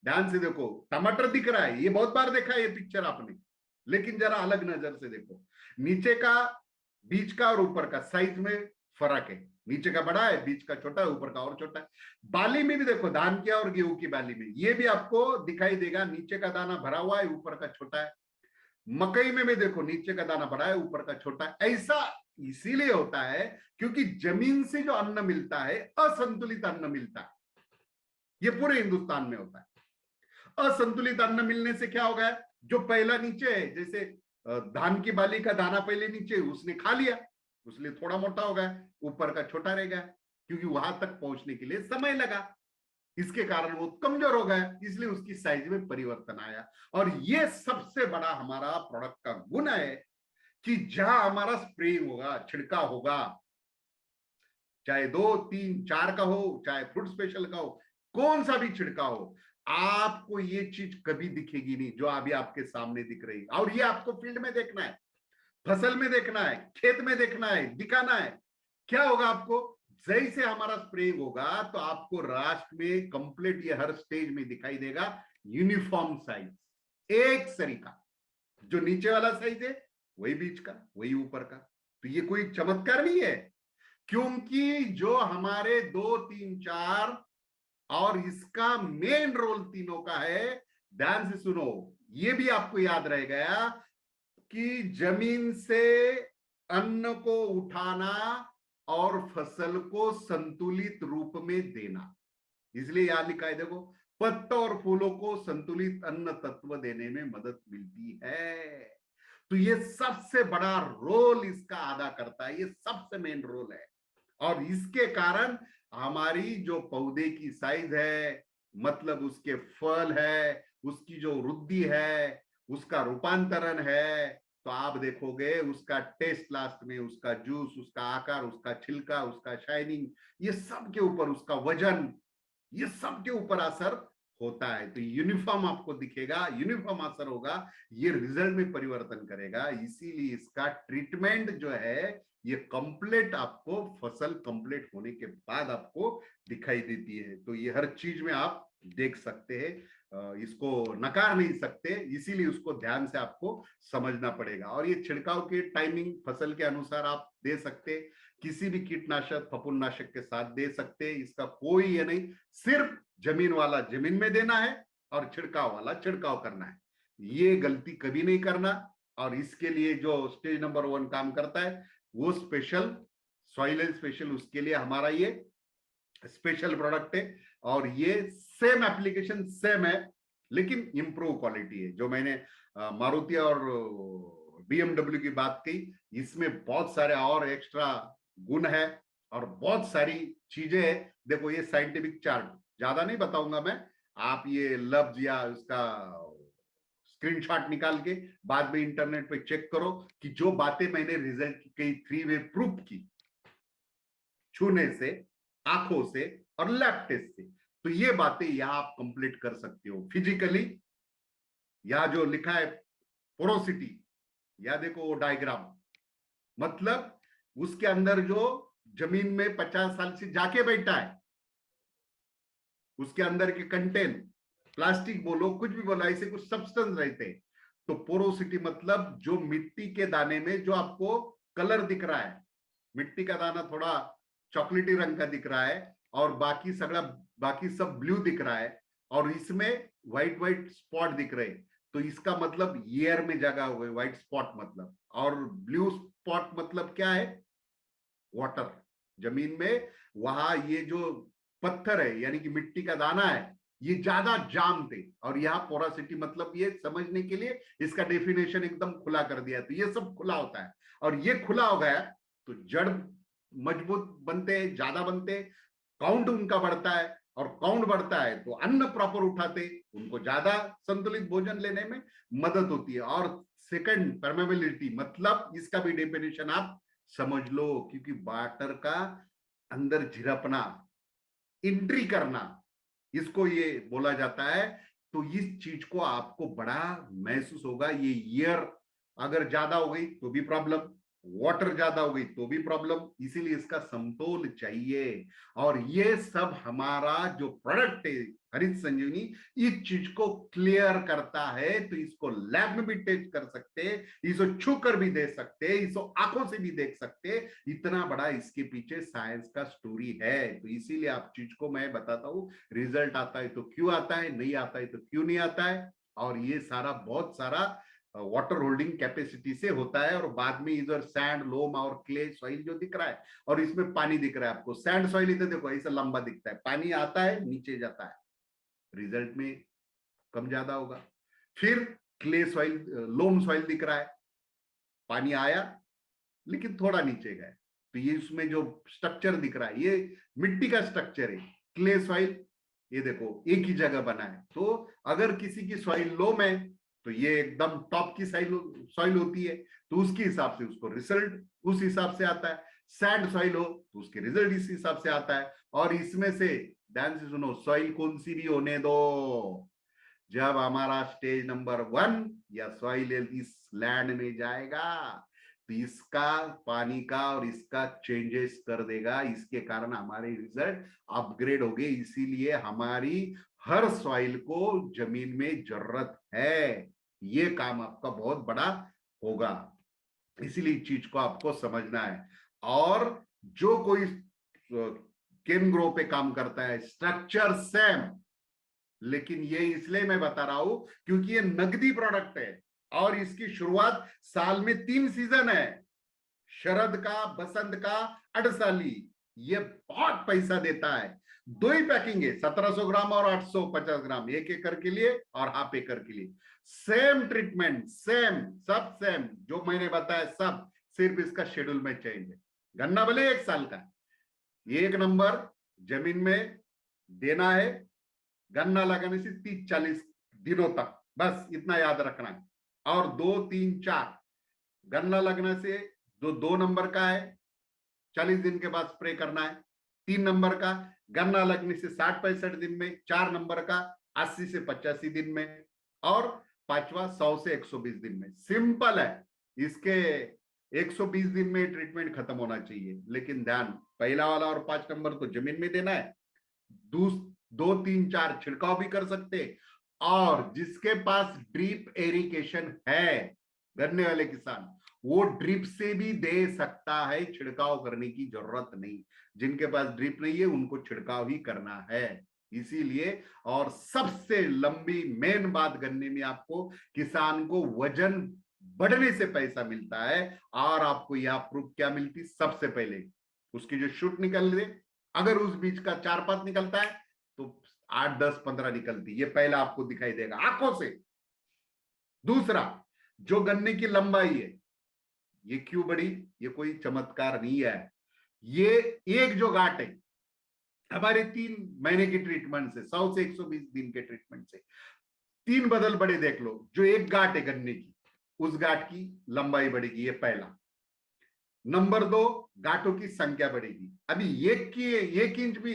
ध्यान से देखो, टमाटर दिख रहा है, ये बहुत बार देखा है ये पिक्चर आपने, लेकिन जरा अलग नजर से देखो। नीचे का, बीच का और ऊपर का साइज में फर्क है, नीचे का बड़ा है, बीच का छोटा है, ऊपर का और छोटा है। बाली में भी देखो, धान की और गेहूं की बाली में ये भी आपको दिखाई देगा, नीचे का दाना भरा हुआ है, ऊपर का छोटा है। मकई में भी देखो नीचे का दाना बड़ा है ऊपर का छोटा है। ऐसा इसीलिए होता है क्योंकि जमीन से जो अन्न मिलता है असंतुलित अन्न मिलता है। ये पूरे हिंदुस्तान में होता है। असंतुलित अन्न मिलने से क्या होगा, जो पहला नीचे है, जैसे धान की बाली का दाना पहले नीचे उसने खा लिया, उसलिए थोड़ा मोटा हो गया, ऊपर का छोटा रह गया, क्योंकि वहां तक पहुंचने के लिए समय लगा। इसके कारण वो कमजोर हो गया, इसलिए उसकी साइज में परिवर्तन आया। और ये सबसे बड़ा हमारा प्रोडक्ट का गुण है कि जहां हमारा स्प्रेइंग होगा, छिड़काव होगा, चाहे 2, 3, 4 का हो, चाहे फ्रूट स्पेशल का हो, कौन सा भी छिड़काव हो, आपको ये चीज कभी दिखेगी नहीं जो अभी आपके सामने दिख रही है। और ये आपको फील्ड में देखना है, फसल में देखना है, खेत में देखना है, दिखाना है। क्या होगा आपको, जैसे हमारा स्प्रेइंग होगा तो आपको राष्ट्र में कंप्लीट ये हर स्टेज में दिखाई देगा यूनिफॉर्म साइज, एक सरीका। जो नीचे वाला साइज है वही बीच का, वही ऊपर का। तो ये कोई चमत्कार नहीं है, क्योंकि जो हमारे 2, 3, 4 और इसका मेन रोल तीनों का है। ध्यान से सुनो, ये भी आपको याद रह गया कि जमीन से अन्न को उठाना और फसल को संतुलित रूप में देना। इसलिए यहां लिखा है देखो, पत्तों और फूलों को संतुलित अन्न तत्व देने में मदद मिलती है। तो ये सबसे बड़ा रोल इसका अदा करता है, ये सबसे मेन रोल है। और इसके कारण हमारी जो पौधे की साइज है, मतलब उसके फल है, उसकी जो वृद्धि है, उसका रूपांतरण है, तो आप देखोगे उसका टेस्ट लास्ट में, उसका जूस, उसका आकार, उसका छिलका, उसका शाइनिंग, ये सब के ऊपर, उसका वजन, ये सब के ऊपर असर होता है। तो यूनिफॉर्म आपको दिखेगा, यूनिफॉर्म असर होगा, ये रिजल्ट में परिवर्तन करेगा। इसीलिए इसका ट्रीटमेंट जो है ये कंप्लीट आपको फसल कंप्लीट होने के बाद आपको दिखाई देती है। तो ये हर चीज में आप देख सकते हैं, इसको नकार नहीं सकते, इसीलिए उसको ध्यान से आपको समझना पड़ेगा। और ये छिड़काव की टाइमिंग फसल के अनुसार आप दे सकते, किसी भी कीटनाशक फफूंदनाशक के साथ दे सकते, इसका कोई ये नहीं। सिर्फ जमीन वाला जमीन में देना है और छिड़काव वाला छिड़काव करना है, ये गलती कभी नहीं करना। और इसके लिए जो स्टेज नंबर 1 काम करता है वो स्पेशल सॉइल एंड स्पेशल, उसके लिए हमारा ये स्पेशल प्रोडक्ट है। और ये सेम एप्लीकेशन सेम है, लेकिन इंप्रूव क्वालिटी है। जो मैंने मारुति और BMW की बात की, इसमें बहुत सारे और एक्स्ट्रा गुण है और बहुत सारी चीजें है। देखो ये साइंटिफिक चार्ट, ज्यादा नहीं बताऊंगा मैं, आप ये लफ्ज या उसका स्क्रीनशॉट निकाल के बाद में इंटरनेट पे चेक करो कि जो बातें मैंने रिजल्ट की 3 वे प्रूफ की, छूने से, आंखों से और लैब टेस्ट से, तो ये बातें यहां आप कंप्लीट कर सकते हो फिजिकली। यहां जो लिखा है पोरोसिटी, या देखो वो डायग्राम, मतलब उसके अंदर जो जमीन में 50 साल से जाके बैठा है, उसके अंदर के कंटेंट, प्लास्टिक बोलो कुछ भी बोलो, ऐसे कुछ सब्सटेंस रहते हैं। तो पोरोसिटी मतलब जो मिट्टी के दाने में जो आपको कलर दिख रहा है, मिट्टी का दाना थोड़ा चॉकलेटी रंग का दिख रहा है और बाकी सब ब्लू दिख रहा है, और इसमें व्हाइट व्हाइट स्पॉट दिख रहे हैं, तो इसका मतलब एयर में जगह हुए व्हाइट स्पॉट मतलब। और ब्लू स्पॉट मतलब क्या है, वाटर, जमीन में वहां ये जो पत्थर है यानी कि मिट्टी का दाना है, ये ज्यादा जाम थे। और यहाँ पोरासिटी मतलब ये समझने के लिए इसका डेफिनेशन एकदम खुला कर दिया, तो ये सब खुला होता है। और ये खुला हो गया तो जड़ मजबूत बनते हैं, ज्यादा बनते हैं, काउंट उनका बढ़ता है, और काउंट बढ़ता है तो अन्न प्रॉपर उठाते, उनको ज्यादा संतुलित भोजन लेने में मदद होती है। और सेकंड परमेबिलिटी, मतलब इसका भी डेफिनेशन आप समझ लो, क्योंकि वाटर का अंदर झिरपना, एंट्री करना, इसको ये बोला जाता है। तो इस चीज को आपको बड़ा महसूस होगा। ये ईयर अगर ज्यादा हो गई तो भी प्रॉब्लम, वाटर ज्यादा हो गई तो भी प्रॉब्लम, इसीलिए इसका समतोल चाहिए। और ये सब हमारा जो प्रोडक्ट है हरित संजीवनी, इस चीज को क्लियर करता है। तो इसको लैब में भी टेस्ट कर सकते, इसको छू कर भी दे सकते, इसको आंखों से भी देख सकते, इतना बड़ा इसके पीछे साइंस का स्टोरी है। तो इसीलिए आप चीज को मैं बताता हूं, रिजल्ट आता है तो क्यों आता है, नहीं आता है तो क्यों नहीं आता है। और ये सारा बहुत सारा वाटर होल्डिंग कैपेसिटी से होता है, और बाद में इधर सैंड, लोम और क्ले सॉइल जो दिख रहा है, और इसमें पानी दिख रहा है आपको। सैंड सॉइल इधर देखो ऐसा लंबा दिखता है, पानी आता है नीचे जाता है, रिजल्ट में कम ज्यादा होगा। फिर क्ले सॉइल, लोम सॉइल दिख रहा है, पानी आया लेकिन थोड़ा नीचे गया, तो ये इसमें जो स्ट्रक्चर दिख रहा है ये मिट्टी का स्ट्रक्चर है। क्ले सॉइल ये देखो एक ही जगह बना है, तो अगर किसी की सॉइल लोम है तो ये एकदम टॉप की सॉइल होती है, तो उसके हिसाब से उसको रिजल्ट उस हिसाब से आता है। सैंड सॉइल हो तो उसके रिजल्ट इस हिसाब से आता है। और इसमें से ध्यान से सुनो, सॉइल कौन सी भी होने दो, जब हमारा स्टेज नंबर 1 या सॉइल इस लैंड में जाएगा तो इसका पानी का और इसका चेंजेस कर देगा, इसके कारण हमारे रिजल्ट अपग्रेड हो गए। इसीलिए हमारी हर सॉइल को जमीन में जरूरत है, ये काम आपका बहुत बड़ा होगा, इसीलिए इस चीज को आपको समझना है। और जो कोई केन ग्रो पे काम करता है, स्ट्रक्चर सेम, लेकिन ये इसलिए मैं बता रहा हूं क्योंकि ये नकदी प्रोडक्ट है, और इसकी शुरुआत साल में 3 सीजन है, शरद का, बसंत का, अड़साली। ये बहुत पैसा देता है। 2 ही पैकिंग है, 1700 ग्राम और 850 ग्राम, 1 एकड़ के लिए और हाफ एकड़ के लिए। सेम ट्रीटमेंट, सेम, सब सेम जो मैंने बताया सब, सिर्फ इसका शेड्यूल में चेंज है। गन्ना भले 1 साल का, 1 नंबर जमीन में देना है गन्ना लगाने से 30-40 दिनों तक, बस इतना याद रखना है। और 2, 3, 4 गन्ना लगने से जो 2 नंबर का है 40 दिन के बाद स्प्रे करना है। 3 नंबर का गन्ना लगने से 60-65 दिन में, 4 नंबर का 80 से 85 दिन में, और 5वां 100 से 120 दिन में। सिंपल है, इसके 120 दिन में ट्रीटमेंट खत्म होना चाहिए। लेकिन ध्यान, पहला वाला और 5 नंबर तो जमीन में देना है, 2, 3, 4 छिड़काव भी कर सकते, और जिसके पास ड्रिप इरिगेशन है, गन्ने वाले किसान, वो ड्रिप से भी दे सकता है, छिड़काव करने की जरूरत नहीं। जिनके पास ड्रिप नहीं है उनको छिड़काव ही करना है। इसीलिए, और सबसे लंबी मेन बात गन्ने में, आपको किसान को वजन बढ़ने से पैसा मिलता है, और आपको यह प्रूफ क्या मिलती, सबसे पहले उसकी जो शूट निकल रही, अगर उस बीज का 4-5 निकलता है तो 8, 10, 15 निकलती, ये पहला आपको दिखाई देगा आंखों से। दूसरा, जो गन्ने की लंबाई है, ये क्यों बढ़ी, ये कोई चमत्कार नहीं है। ये एक जो गांठ है हमारे 3 महीने की ट्रीटमेंट से, 100 से 120 दिन के ट्रीटमेंट से 3 बदल बड़े देख लो। जो एक गांठ है गन्ने की, उस गांठ की लंबाई बढ़ेगी, ये पहला। नंबर 2, गांठों की संख्या बढ़ेगी। अभी 1 इंच भी,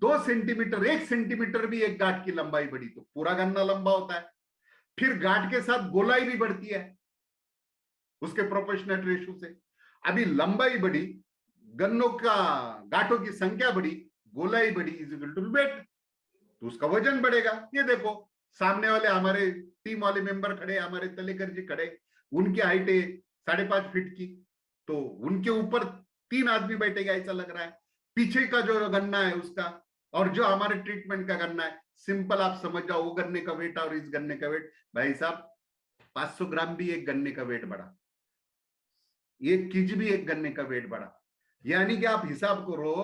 2 सेंटीमीटर, 1 सेंटीमीटर भी एक गांठ की लंबाई बढ़ी तो पूरा गन्ना लंबा होता है। फिर गांठ के साथ गोलाई भी बढ़ती है उसके प्रोपोर्शनल रेशियो से। अभी लंबाई बढ़ी, गन्नों का गांठों की संख्या बढ़ी, गोलाई बढ़ी, इज इक्वल टू वेट, तो उसका वजन बढ़ेगा। ये देखो सामने वाले हमारे टीम वाले मेंबर खड़े, हमारे तलेकर जी खड़े, उनकी हाइट है 5.5 फीट की, तो उनके ऊपर 3 आदमी बैठेगा ऐसा लग रहा है। पीछे का जो गन्ना है उसका, और जो हमारे ट्रीटमेंट का गन्ना है, सिंपल आप समझ जाओ, वो गन्ने का वेट और इस गन्ने का वेट, भाई साहब 500 ग्राम भी एक गन्ने का वेट बढ़ा, 1 केजी भी एक गन्ने का वेट बढ़ा। यानी कि आप हिसाब करो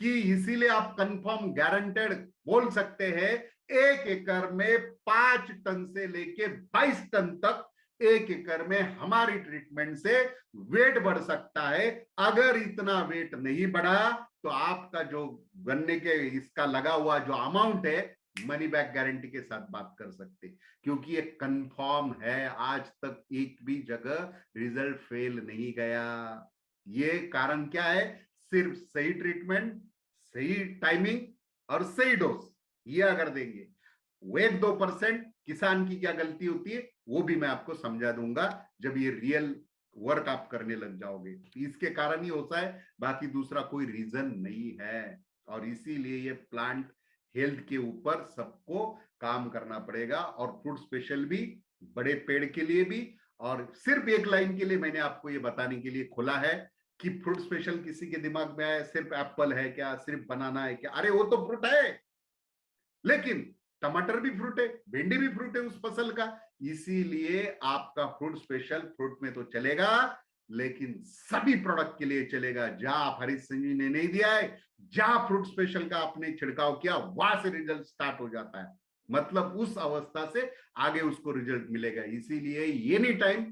कि इसीलिए आप कंफर्म गारंटेड बोल सकते हैं 1 एकड़ में 5 टन से लेके 22 टन तक 1 एकड़ में हमारी ट्रीटमेंट से वेट बढ़ सकता है। अगर इतना वेट नहीं बढ़ा तो आपका जो गन्ने के इसका लगा हुआ जो अमाउंट है, मनी बैक गारंटी के साथ बात कर सकते, क्योंकि ये कंफर्म है, आज तक एक भी जगह रिजल्ट फेल नहीं गया। ये कारण क्या है, सिर्फ सही ट्रीटमेंट, सही टाइमिंग और सही डोज, ये अगर देंगे। वो 1-2% किसान की क्या गलती होती है वो भी मैं आपको समझा दूंगा जब ये रियल वर्क आप करने लग जाओगे। इसके कारण ही होता है, बाकी दूसरा कोई रीजन नहीं है। और इसीलिए ये प्लांट हेल्थ के ऊपर सबको काम करना पड़ेगा, और फ्रूट स्पेशल भी, बड़े पेड़ के लिए भी। और सिर्फ एक लाइन के लिए मैंने आपको ये बताने के लिए खोला है कि फ्रूट स्पेशल किसी के दिमाग में आया सिर्फ एप्पल है क्या, सिर्फ बनाना है क्या, अरे वो तो फ्रूट है, लेकिन टमाटर भी फ्रूट है, भिंडी भी फ्रूट है उस फसल का। इसीलिए आपका फ्रूट स्पेशल फ्रूट में तो चलेगा, लेकिन सभी प्रोडक्ट के लिए चलेगा। जहां आप हरीश सिंह जी ने नहीं दिया है, जहां फ्रूट स्पेशल का आपने छिड़काव किया, वहां से रिजल्ट स्टार्ट हो जाता है। मतलब उस अवस्था से आगे उसको रिजल्ट मिलेगा। इसीलिए एनी टाइम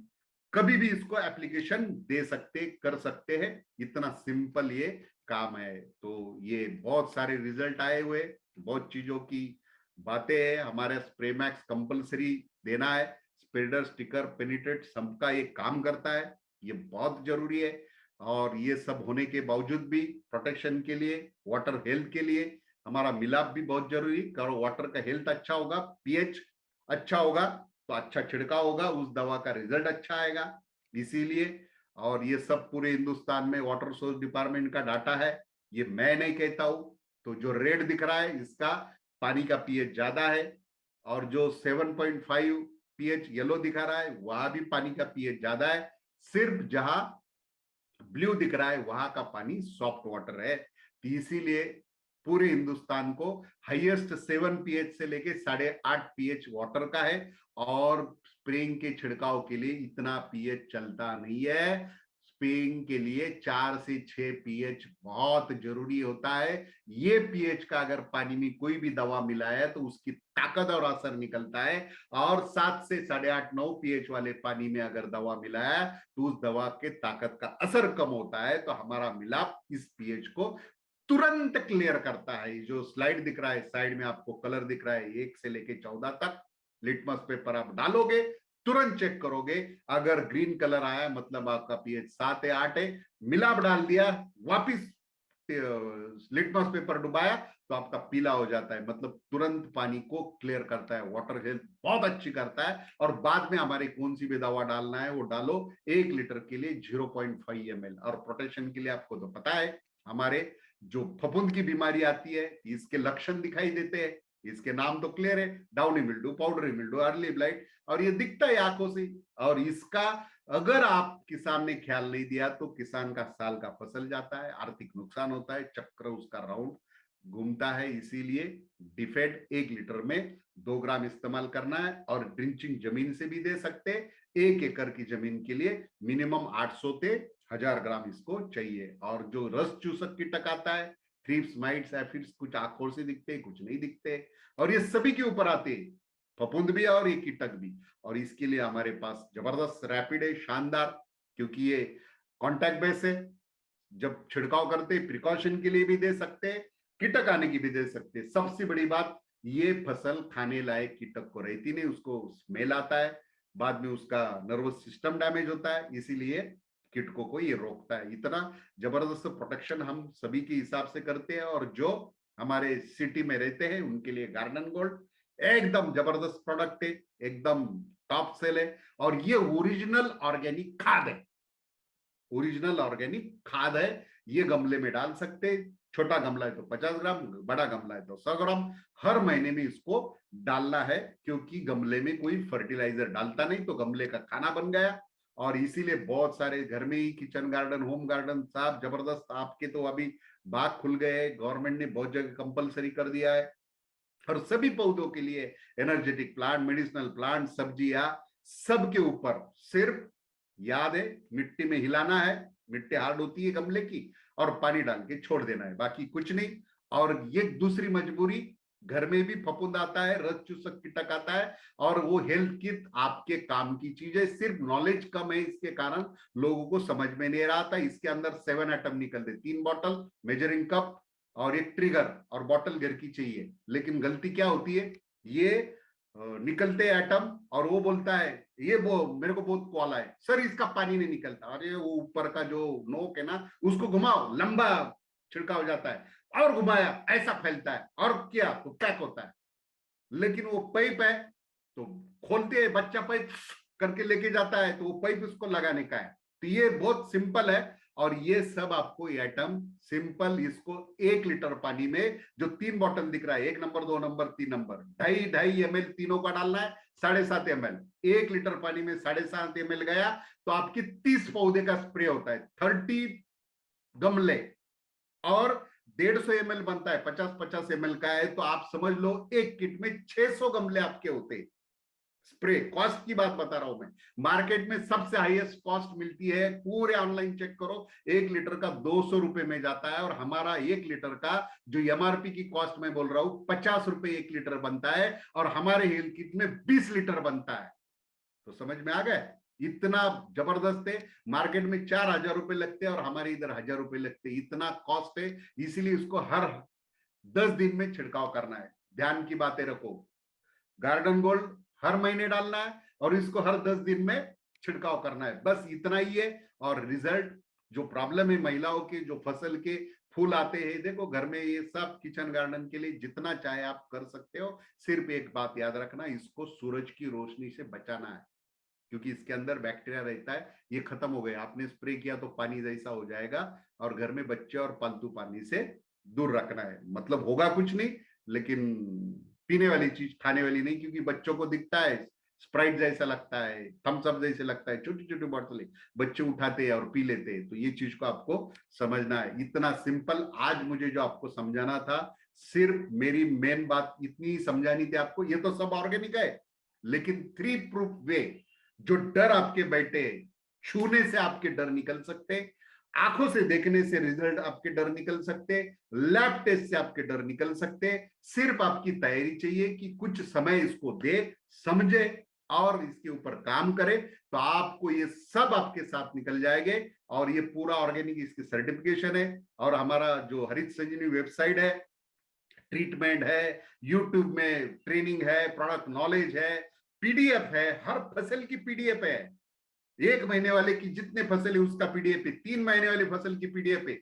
कभी भी इसको एप्लीकेशन दे सकते, कर सकते हैं। इतना सिंपल ये काम है। तो ये बहुत सारे रिजल्ट आए हुए, बहुत चीजों की बातें हैं। हमारे स्प्रे मैक्स कंपलसरी देना है, स्प्रेडर, स्टिकर, पेनिट्रेट सबका ये काम करता है। ये बहुत जरूरी है। और ये सब होने के बावजूद भी प्रोटेक्शन के लिए, वाटर हेल्थ के लिए हमारा मिलाप भी बहुत जरूरी। करो वाटर का हेल्थ अच्छा होगा, पीएच अच्छा होगा, तो अच्छा छिड़काव होगा, उस दवा का रिजल्ट अच्छा आएगा। इसीलिए, और ये सब पूरे हिंदुस्तान में वाटर सोर्स डिपार्टमेंट का डाटा है, ये मैं नहीं कहता हूं। तो जो रेड दिख रहा है, इसका पानी का पीएच ज्यादा है। और जो 7.5 पीएच येलो दिखा रहा है, वहां भी पानी का पीएच ज्यादा है। सिर्फ जहां ब्लू दिख रहा है, वहां का पानी सॉफ्ट वाटर है। तो इसीलिए पूरे हिंदुस्तान को हाईएस्ट 7 पीएच से लेके 8.5 पीएच वाटर का है। और स्प्रेइंग के छिड़काव के लिए इतना पीएच चलता नहीं है। स्प्रेइंग के लिए 4 से 6 पीएच बहुत जरूरी होता है। ये पीएच का अगर पानी में कोई भी दवा मिला है तो उसकी ताकत और असर निकलता है। और 7 से 8.5 9 पीएच वाले पानी में अगर दवा मिला है तो उस दवा के ताकत का असर कम होता है। तो हमारा मिलाप इस पीएच को तुरंत क्लियर करता है। जो स्लाइड दिख रहा है, साइड में आपको कलर दिख रहा है 1 से लेके 14 तक। लिटमस पेपर आप डालोगे, तुरंत चेक करोगे, अगर ग्रीन कलर आया मतलब आपका पीएच 7 है 8 है। मिलाप डाल दिया, वापिस लिटमस पेपर डुबाया, तो आपका पीला हो जाता है। मतलब तुरंत पानी को क्लियर करता है, वाटर हेल्थ बहुत अच्छी करता है। और बाद में हमारे कौन सी भी दवा डालना है वो डालो। 1 लीटर के लिए 0.5 ml। और प्रोटेक्शन के लिए आपको तो पता है, हमारे जो फफूंद की बीमारी आती है, इसके लक्षण दिखाई देते हैं। इसके नाम तो क्लियर है, downy mildew, powdery mildew, early blight, और ये दिखता है आंखों से। और इसका अगर आप किसान ने ख्याल नहीं दिया तो किसान का साल का फसल जाता है, आर्थिक नुकसान होता है, चक्र उसका राउंड घूमता है। इसीलिए डिफेड 1 लीटर में 2 ग्राम इस्तेमाल करना है। और ड्रिंचिंग जमीन से भी दे सकते, 1 एकड़ की जमीन के लिए मिनिमम 800 से 1000 ग्राम इसको चाहिए। और जो रस चूसक कीटक आता है, थ्रिप्स, माइट्स, एफिड्स, कुछ आंखों से दिखते, कुछ नहीं दिखते, और ये सभी के ऊपर आते हैं, फफूंद भी और ये कीटक भी। और इसके लिए हमारे पास जबरदस्त रैपिड है, शानदार, क्योंकि ये कॉन्टैक्ट बेस है। जब छिड़काव करते प्रिकॉशन के लिए भी दे सकते हैं, कीटक आने की भी दे सकते हैं। सबसे बड़ी बात, ये फसल खाने लायक कीटक को रहती नहीं, उसको स्मेल आता है, बाद में उसका नर्वस सिस्टम डैमेज होता है। इसीलिए कीटकों को ये रोकता है। इतना जबरदस्त प्रोटेक्शन हम सभी के हिसाब से करते हैं। और जो हमारे सिटी में रहते हैं उनके लिए गार्डन गोल्ड एकदम जबरदस्त प्रोडक्ट है, एकदम टॉप सेल है। और ये ओरिजिनल ऑर्गेनिक खाद है, ओरिजिनल ऑर्गेनिक खाद है। ये गमले में डाल सकते, छोटा गमला है तो 50 ग्राम, बड़ा गमला है तो 100 ग्राम। हर महीने में इसको डालना है, क्योंकि गमले में कोई फर्टिलाइजर डालता नहीं तो गमले का खाना बन गया। और इसीलिए बहुत सारे घर में ही किचन गार्डन, होम गार्डन साहब जबरदस्त। आपके तो अभी बाग खुल गए, गवर्नमेंट ने बहुत जगह कंपलसरी कर दिया है। और सभी पौधों के लिए एनर्जेटिक प्लांट, मेडिसिनल प्लांट, सब्जियां, सबके ऊपर सिर्फ याद है मिट्टी में हिलाना है, मिट्टी हार्ड होती है गमले की, और पानी डाल के छोड़ देना है, बाकी कुछ नहीं। और ये दूसरी मजबूरी, घर में भी फफूंद आता है, रस चूसक कीटक आता है, और वो हेल्थ किट आपके काम की चीज है। सिर्फ नॉलेज कम है, इसके कारण लोगों को समझ में नहीं रहा था। इसके अंदर 7 एटम निकलते, 3 बॉटल, मेजरिंग कप और एक ट्रिगर, और बॉटल घर की चाहिए। लेकिन गलती क्या होती है, ये निकलते एटम, और वो बोलता है, ये वो मेरे को बहुत कॉल आए सर इसका पानी नहीं निकलता। अरे वो ऊपर का जो नोक है ना, उसको घुमाओ, लंबा छिड़का हो जाता है, और घुमाया ऐसा फैलता है, और क्या तो पैक होता है। लेकिन वो पाइप है, तो खोलते हैं, बच्चा पाइप करके लेके जाता है, तो वो पाइप उसको लगाने का है। तो ये बहुत सिंपल है। और ये सब आपको एटम सिंपल, इसको 1 लीटर पानी में जो 3 बॉटल दिख रहा है, 1 नंबर, 2 नंबर, 3 नंबर, 2.5 ml तीनों का डालना है, 7.5 ml। 1 लीटर पानी में 7.5 ml गया तो आपकी 30 पौधे का स्प्रे होता है, 30 गमले। और 150 ml बनता है, 50-50 ml का है, तो आप समझ लो एक किट में 600 गमले आपके होते हैं। स्प्रे कॉस्ट की बात बता रहा हूं मैं, मार्केट में सबसे हाईएस्ट कॉस्ट मिलती है, पूरे ऑनलाइन चेक करो, 1 लीटर का 200 रुपए में जाता है, और हमारा 1 लीटर का जो एमआरपी की कॉस्ट मैं बोल रहा हूं 50 रुपए 1 लीटर बनता है, और हमारे हेल्थ किट में 20 लीटर बनता है। तो समझ में आ गए, इतना जबरदस्त है। मार्केट में 4,000 रुपए लगते हैं और हमारे इधर 1,000 रुपए लगते हैं, इतना कॉस्ट है। इसीलिए उसको हर 10 दिन में छिड़काव करना है। ध्यान की बातें रखो, गार्डन गोल्ड हर महीने डालना है और इसको हर 10 दिन में छिड़काव करना है, बस इतना ही है। और रिजल्ट, जो प्रॉब्लम है महिलाओं के, जो फसल के फूल आते हैं, देखो घर में ये सब किचन गार्डन के लिए जितना चाहे आप कर सकते हो। सिर्फ एक बात याद रखना, इसको सूरज की रोशनी से बचाना है, क्योंकि इसके अंदर बैक्टीरिया रहता है। ये खत्म हो गया, आपने स्प्रे किया तो पानी जैसा हो जाएगा, और घर में बच्चे और पालतू पानी से दूर रखना है। मतलब होगा कुछ नहीं, लेकिन पीने वाली चीज, खाने वाली नहीं, क्योंकि बच्चों को दिखता है स्प्राइट जैसा लगता है, थम्स अप जैसे लगता है, छोटी छोटी बोतलें बच्चे उठाते हैं और पी लेते हैं। तो ये चीज को आपको समझना है, इतना सिंपल। आज मुझे जो आपको समझाना था, सिर्फ मेरी मेन बात इतनी समझानी थी आपको। ये तो सब ऑर्गेनिक है, लेकिन 3 प्रूफ वे, जो डर आपके बैठे, छूने से आपके डर निकल सकते, आंखों से देखने से रिजल्ट आपके डर निकल सकते, लैब टेस्ट से आपके डर निकल सकते। सिर्फ आपकी तैयारी चाहिए कि कुछ समय इसको दे, समझे और इसके ऊपर काम करे, तो आपको ये सब आपके साथ निकल जाएंगे। और ये पूरा ऑर्गेनिक, इसकी सर्टिफिकेशन है, और हमारा जो हरित संजीवनी वेबसाइट है, ट्रीटमेंट है, यूट्यूब में ट्रेनिंग है, प्रोडक्ट नॉलेज है, पीडीएफ है, हर फसल की पीडीएफ है। 1 महीने वाले की जितने फसल है उसका पीडीएफ है, 3 महीने वाली फसल की पीडीएफ है,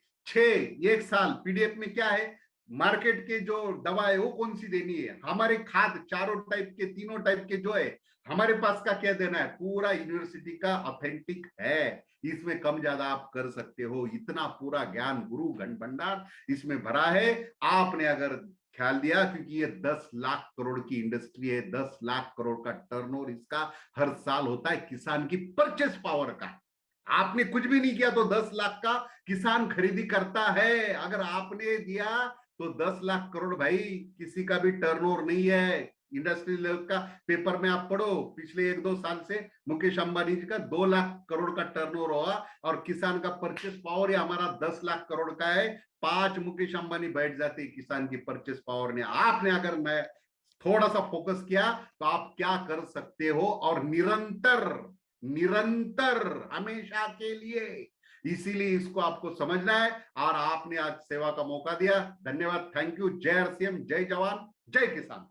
1 साल पीडीएफ में क्या है, मार्केट के जो दवा है वो कौन सी देनी है, हमारे खाद चारों टाइप के, तीनों टाइप के जो है हमारे पास का क्या देना है, पूरा यूनिवर्सिटी का ऑथेंटिक है। इसमें कम ज्यादा आप कर सकते हो, इतना पूरा ज्ञान गुरु घन भंडार इसमें भरा है। आपने अगर ख्याल दिया, क्योंकि ये 10 लाख करोड़ की इंडस्ट्री है, 10 लाख करोड़ का टर्नओवर इसका हर साल होता है, किसान की परचेस पावर का। आपने कुछ भी नहीं किया तो 10 लाख का किसान खरीदी करता है। अगर आपने दिया तो 10 लाख करोड़ भाई किसी का भी टर्नओवर नहीं है। इंडस्ट्री लेवल का पेपर में आप पढ़ो, पिछले 1-2 साल से मुकेश अंबानी जी का 2 लाख करोड़ का टर्नओवर हुआ, और किसान का परचेस पावर ये हमारा 10 लाख करोड़ का है। 5 मुकेश अंबानी बैठ जाते किसान की परचेस पावर ने। आपने अगर मैं थोड़ा सा फोकस किया तो आप क्या कर सकते हो, और निरंतर निरंतर हमेशा के लिए। इसीलिए इसको आपको समझना है, और आपने आज सेवा का मौका दिया, धन्यवाद, थैंक यू। जय RCM, जय जवान, जय किसान।